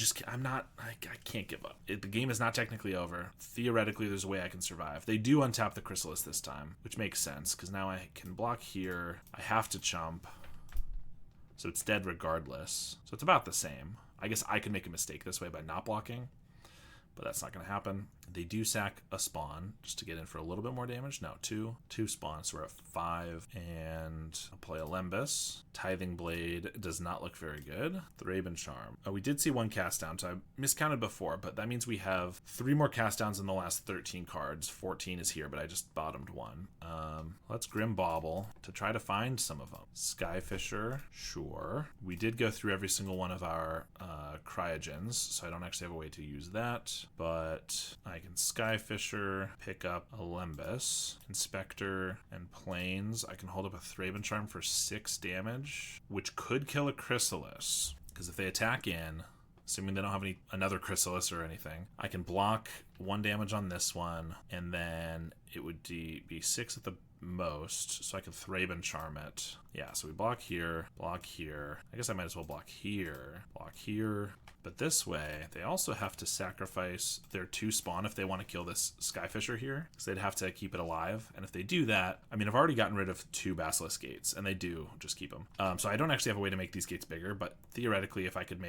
can't give up. The game is not technically over. Theoretically, there's a way I can survive. They do untap the Chrysalis this time, which makes sense, because now I can block here. I have to chump, so it's dead regardless. So it's about the same. I guess I could make a mistake this way by not blocking, but that's not going to happen. They do sack a spawn just to get in for a little bit more damage. No, two spawns, so we're at 5. And I'll play a Lembus. Tithing Blade does not look very good. The Raven Charm. We did see 1 cast down, so I miscounted before, but that means we have 3 more cast downs in the last 13 cards. 14 is here, but I just bottomed 1. Let's Grim Bauble to try to find some of them. Skyfisher, sure. We did go through every single one of our cryogens, so I don't actually have a way to use that, but I can Skyfisher, pick up a Lembus, Inspector, and Plains. I can hold up a Thraben Charm for 6 damage, which could kill a Chrysalis, because if they attack in, assuming they don't have another Chrysalis or anything, I can block 1 damage on this one, and then it would be 6 at the most, so I can Thraben Charm it. Yeah, so we block here. I guess I might as well block here. But this way, they also have to sacrifice their 2 spawn if they want to kill this Skyfisher here, because they'd have to keep it alive. And if they do that, I mean, I've already gotten rid of 2 Basilisk Gates, and they do just keep them. So I don't actually have a way to make these gates bigger, but theoretically, if I could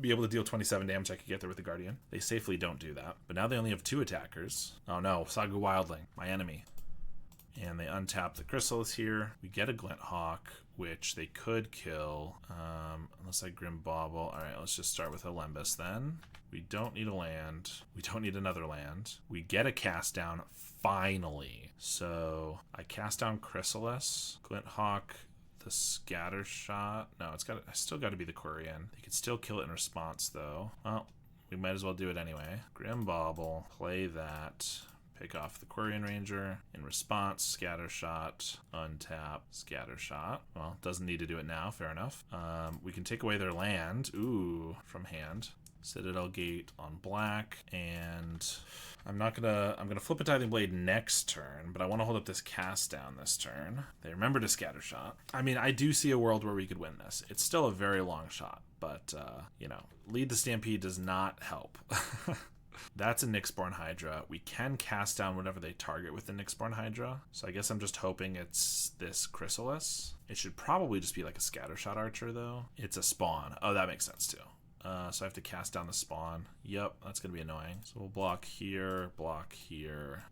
be able to deal 27 damage, I could get there with the Guardian. They safely don't do that. But now they only have 2 attackers. Oh no, Saga Wildling, my enemy. And they untap the Chrysalis here. We get a Glint Hawk, which they could kill, unless I Grim Bauble. All right, let's just start with a Lembus then. We don't need a land. We don't need another land. We get a cast down, finally. So I cast down Chrysalis, Glint Hawk, the Scatter Shot. No, I still got to be the Quarian. They could still kill it in response, though. Well, we might as well do it anyway. Grim Bauble, play that. Pick off the Quarian Ranger. In response, Scattershot, untap, Scattershot. Well, doesn't need to do it now, fair enough. We can take away their land, from hand. Citadel Gate on black, and I'm gonna flip a Tithing Blade next turn, but I want to hold up this cast down this turn. They remember to Scattershot. I mean, I do see a world where we could win this. It's still a very long shot, but you know, lead the Stampede does not help. That's a Nyxborn Hydra. We can cast down whatever they target with the Nyxborn Hydra. So I guess I'm just hoping it's this Chrysalis. It should probably just be like a Scattershot Archer, though. It's a spawn. Oh, that makes sense, too. So I have to cast down the spawn. Yep, that's going to be annoying. So we'll block here,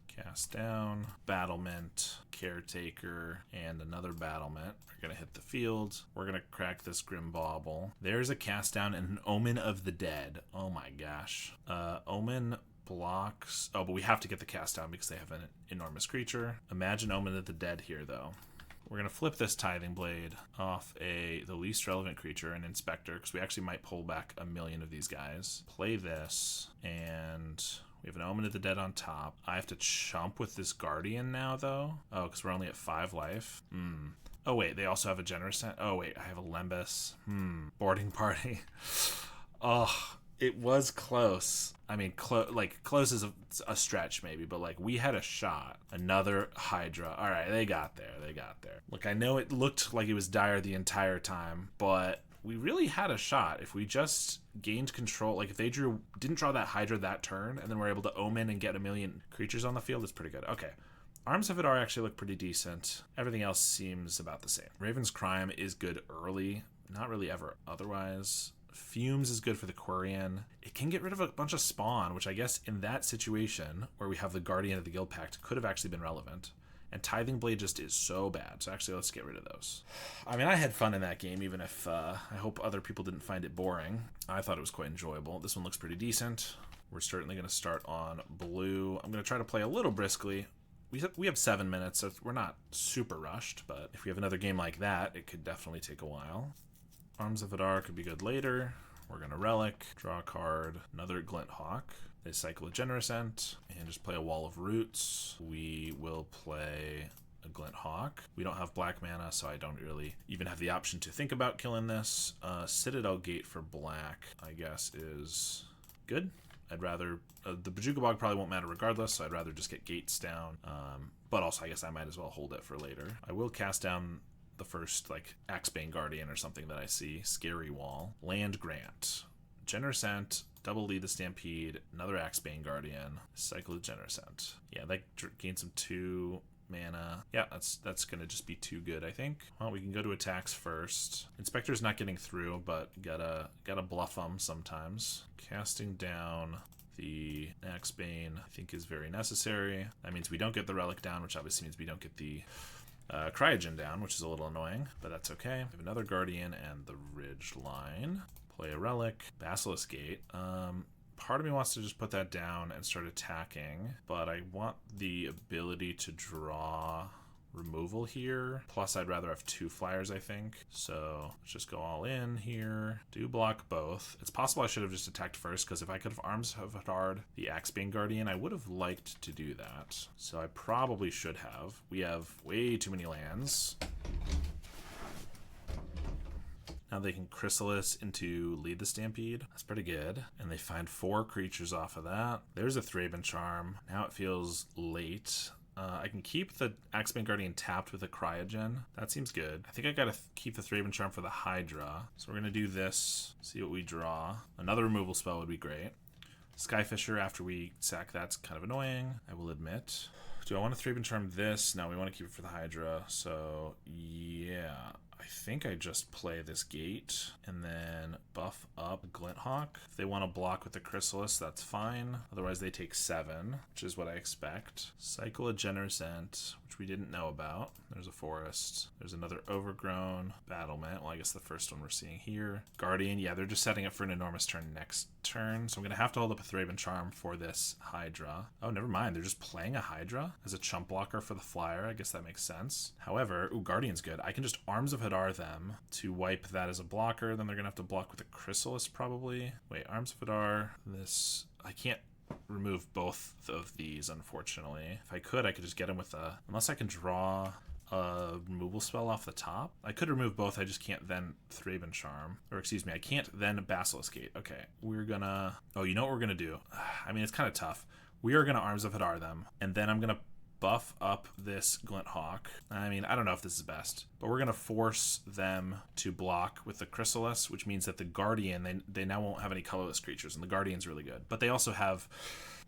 cast down, battlement, caretaker, and another battlement. We're going to hit the field. We're going to crack this Grim Bauble. There's a cast down and an Omen of the Dead. Oh my gosh. Omen blocks. Oh, but we have to get the cast down because they have an enormous creature. Imagine Omen of the Dead here, though. We're going to flip this Tithing Blade off the least relevant creature, an Inspector, because we actually might pull back a million of these guys. Play this, and we have an Omen of the Dead on top. I have to chump with this Guardian now, though. Oh, because we're only at 5 life. Oh, wait, they also have a Generous... Oh, wait, I have a Lembas. Boarding party. Oh, it was close. I mean, close is a stretch maybe, but like we had a shot. Another Hydra. All right, they got there. Look, I know it looked like it was dire the entire time, but we really had a shot. If we just gained control, like if they didn't draw that Hydra that turn, and then we're able to Omen and get a million creatures on the field, it's pretty good. Okay. Arms of Hadar actually look pretty decent. Everything else seems about the same. Raven's Crime is good early, not really ever otherwise. Fumes is good for the Quirion. It can get rid of a bunch of spawn, which I guess in that situation where we have the Guardian of the Guild Pact could have actually been relevant. And Tithing Blade just is so bad. So actually, let's get rid of those. I mean, I had fun in that game, even if I hope other people didn't find it boring. I thought it was quite enjoyable. This one looks pretty decent. We're certainly going to start on blue. I'm going to try to play a little briskly. We have 7 minutes, so we're not super rushed. But if we have another game like that, it could definitely take a while. Arms of Hadar could be good later. We're going to Relic, draw a card, another Glint Hawk. They cycle a Generous Ent, and just play a Wall of Roots. We will play a Glint Hawk. We don't have black mana, so I don't really even have the option to think about killing this. Citadel Gate for black, I guess, is good. I'd rather... the Bojuka Bog probably won't matter regardless, so I'd rather just get gates down. But also, I guess I might as well hold it for later. I will cast down the first, like, Axebane Guardian or something that I see. Scary Wall. Land Grant. Generous Ent. Double lead the Stampede. Another Axebane Guardian. Cycle of Generous Ent. Yeah, that gains some 2 mana. Yeah, that's gonna just be too good, I think. Well, we can go to attacks first. Inspector's not getting through, but gotta bluff them sometimes. Casting down the Axebane, I think, is very necessary. That means we don't get the Relic down, which obviously means we don't get the Cryogen down, which is a little annoying, but that's okay. We have another Guardian and the Ridge Line. Play a Relic. Basilisk Gate. Part of me wants to just put that down and start attacking, but I want the ability to draw removal here. Plus, I'd rather have 2 flyers, I think. So let's just go all in here. Do block both. It's possible I should have just attacked first, because if I could have Arms of Hadar, the Axebane Guardian, I would have liked to do that. So I probably should have. We have way too many lands. Now they can Chrysalis into Lead the Stampede. That's pretty good. And they find 4 creatures off of that. There's a Thraben Charm. Now it feels late. I can keep the Axebane Guardian tapped with a Cryogen. That seems good. I think I gotta keep the Thraben Charm for the Hydra. So we're gonna do this, see what we draw. Another removal spell would be great. Skyfisher after we sack that's kind of annoying, I will admit. Do I want to Thraben Charm this? No, we want to keep it for the Hydra. So yeah, I think I just play this gate and then buff up Glint Hawk. If they want to block with the Chrysalis, that's fine. Otherwise, they take 7, which is what I expect. Cycle a Generous Ent, which we didn't know about. There's a Forest. There's another Overgrown. Battlement. Well, I guess the first one we're seeing here. Guardian. Yeah, they're just setting up for an enormous turn next turn. So I'm going to have to hold up a Thraben Charm for this Hydra. Oh, never mind. They're just playing a Hydra as a chump blocker for the flyer. I guess that makes sense. However, ooh, Guardian's good. I can just Arms of Hadar them to wipe that as a blocker. Then they're going to have to block with a Chrysalis probably. Wait, Arms of Hadar. This... I can't remove both of these, unfortunately. If I could, I could just get him with a... Unless I can draw removal spell off the top. I could remove both, I just can't then Thraben Charm. Or excuse me, I can't then Basilisk Gate. Okay, we're gonna... Oh, you know what we're gonna do? I mean, it's kind of tough. We are gonna Arms of Hadar them, and then I'm gonna buff up this Glint Hawk. I mean, I don't know if this is best, but we're gonna force them to block with the Chrysalis, which means that the Guardian, they now won't have any colorless creatures, and the Guardian's really good. But they also have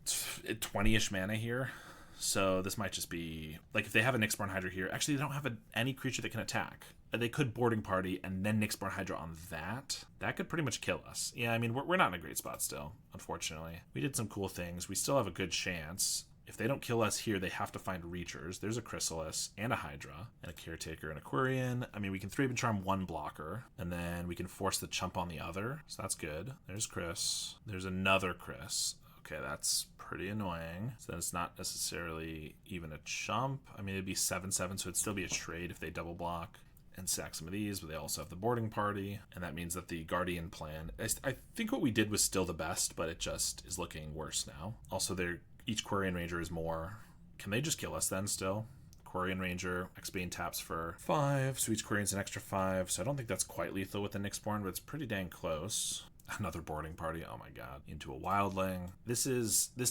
20-ish mana here. So this might just be, like, if they have a Nyxborn Hydra here, actually they don't have any creature that can attack. They could Boarding Party and then Nyxborn Hydra on that. That could pretty much kill us. Yeah, I mean, we're not in a great spot still, unfortunately. We did some cool things. We still have a good chance. If they don't kill us here, they have to find Reachers. There's a Chrysalis and a Hydra and a Caretaker and a Quirion. I mean, we can Thraben Charm one blocker, and then we can force the Chump on the other. So that's good. There's Chris. There's another Chris. Okay, that's pretty annoying. So then it's not necessarily even a Chump. I mean, it'd be 7/7, so it'd still be a trade if they double block and sack some of these, but they also have the Boarding Party, and that means that the Guardian plan, I think what we did was still the best, but it just is looking worse now. Also, each Quirion Ranger is more. Can they just kill us then still? Quirion Ranger, X-Bane taps for 5, so each Quirion's an extra 5, so I don't think that's quite lethal with the Nyxborn, but it's pretty dang close. Another Boarding Party, oh my god, into a Wildling. This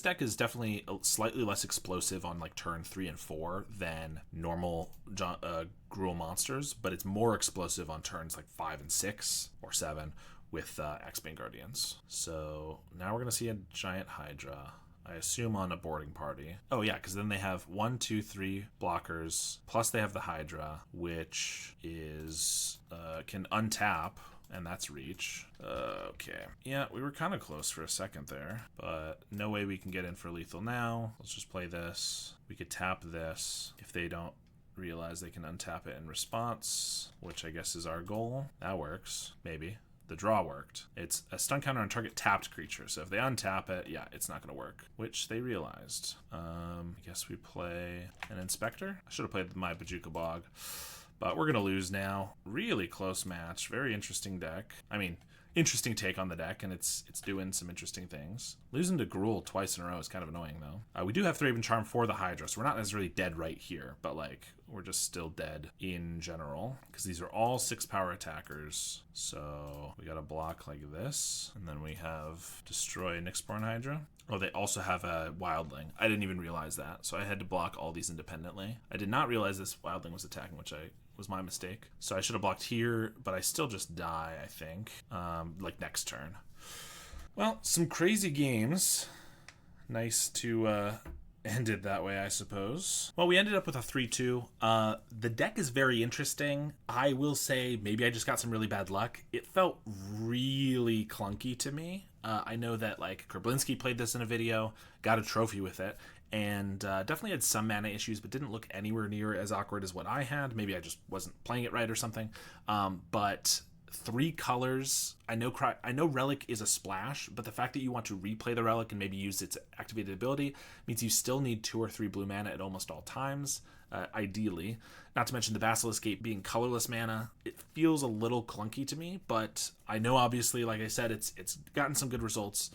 deck is definitely slightly less explosive on like turn 3 and 4 than normal Gruul Monsters, but it's more explosive on turns like 5 and 6 or 7 with X-Bane Guardians. So now we're gonna see a giant Hydra, I assume on a Boarding Party. Oh yeah, because then they have 1, 2, 3 blockers, plus they have the Hydra, which is can untap, and that's reach. Okay. Yeah, we were kind of close for a second there, but no way we can get in for lethal now. Let's just play this. We could tap this if they don't realize they can untap it in response, which I guess is our goal. That works. Maybe. The draw worked. It's a stun counter on target tapped creature, so if they untap it, yeah, it's not going to work, which they realized. I guess we play an Inspector. I should have played my Bojuka Bog. But we're going to lose now. Really close match. Very interesting deck. I mean, interesting take on the deck, and it's doing some interesting things. Losing to Gruul twice in a row is kind of annoying, though. We do have Thraben Charm for the Hydra, so we're not necessarily dead right here, but, like, we're just still dead in general, because these are all 6-power attackers. So we got to block like this, and then we have Destroy Nyxborn Hydra. Oh, they also have a Wildling. I didn't even realize that, so I had to block all these independently. I did not realize this Wildling was attacking, which was my mistake. So I should have blocked here, but I still just die, I think, like next turn. Well, some crazy games. Nice to end it that way, I suppose. Well, we ended up with a 3-2. The deck is very interesting. I will say maybe I just got some really bad luck. It felt really clunky to me. I know that like Kerblinski played this in a video, got a trophy with it, and definitely had some mana issues, but didn't look anywhere near as awkward as what I had. Maybe I just wasn't playing it right or something. But 3 colors. I know Relic is a splash, but the fact that you want to replay the Relic and maybe use its activated ability means you still need 2 or 3 blue mana at almost all times, ideally. Not to mention the Basilisk Gate being colorless mana. It feels a little clunky to me, but I know obviously, like I said, it's gotten some good results.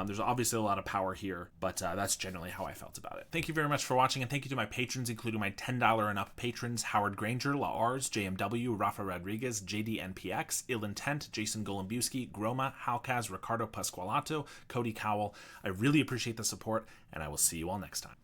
There's obviously a lot of power here, but that's generally how I felt about it. Thank you very much for watching, and thank you to my patrons, including my $10 and up patrons: Howard Granger, Laars, JMW, Rafa Rodriguez, JDNPX, Ill Intent, Jason Golombuski, Groma, Halkaz, Ricardo Pasqualato, Cody Cowell. I really appreciate the support, and I will see you all next time.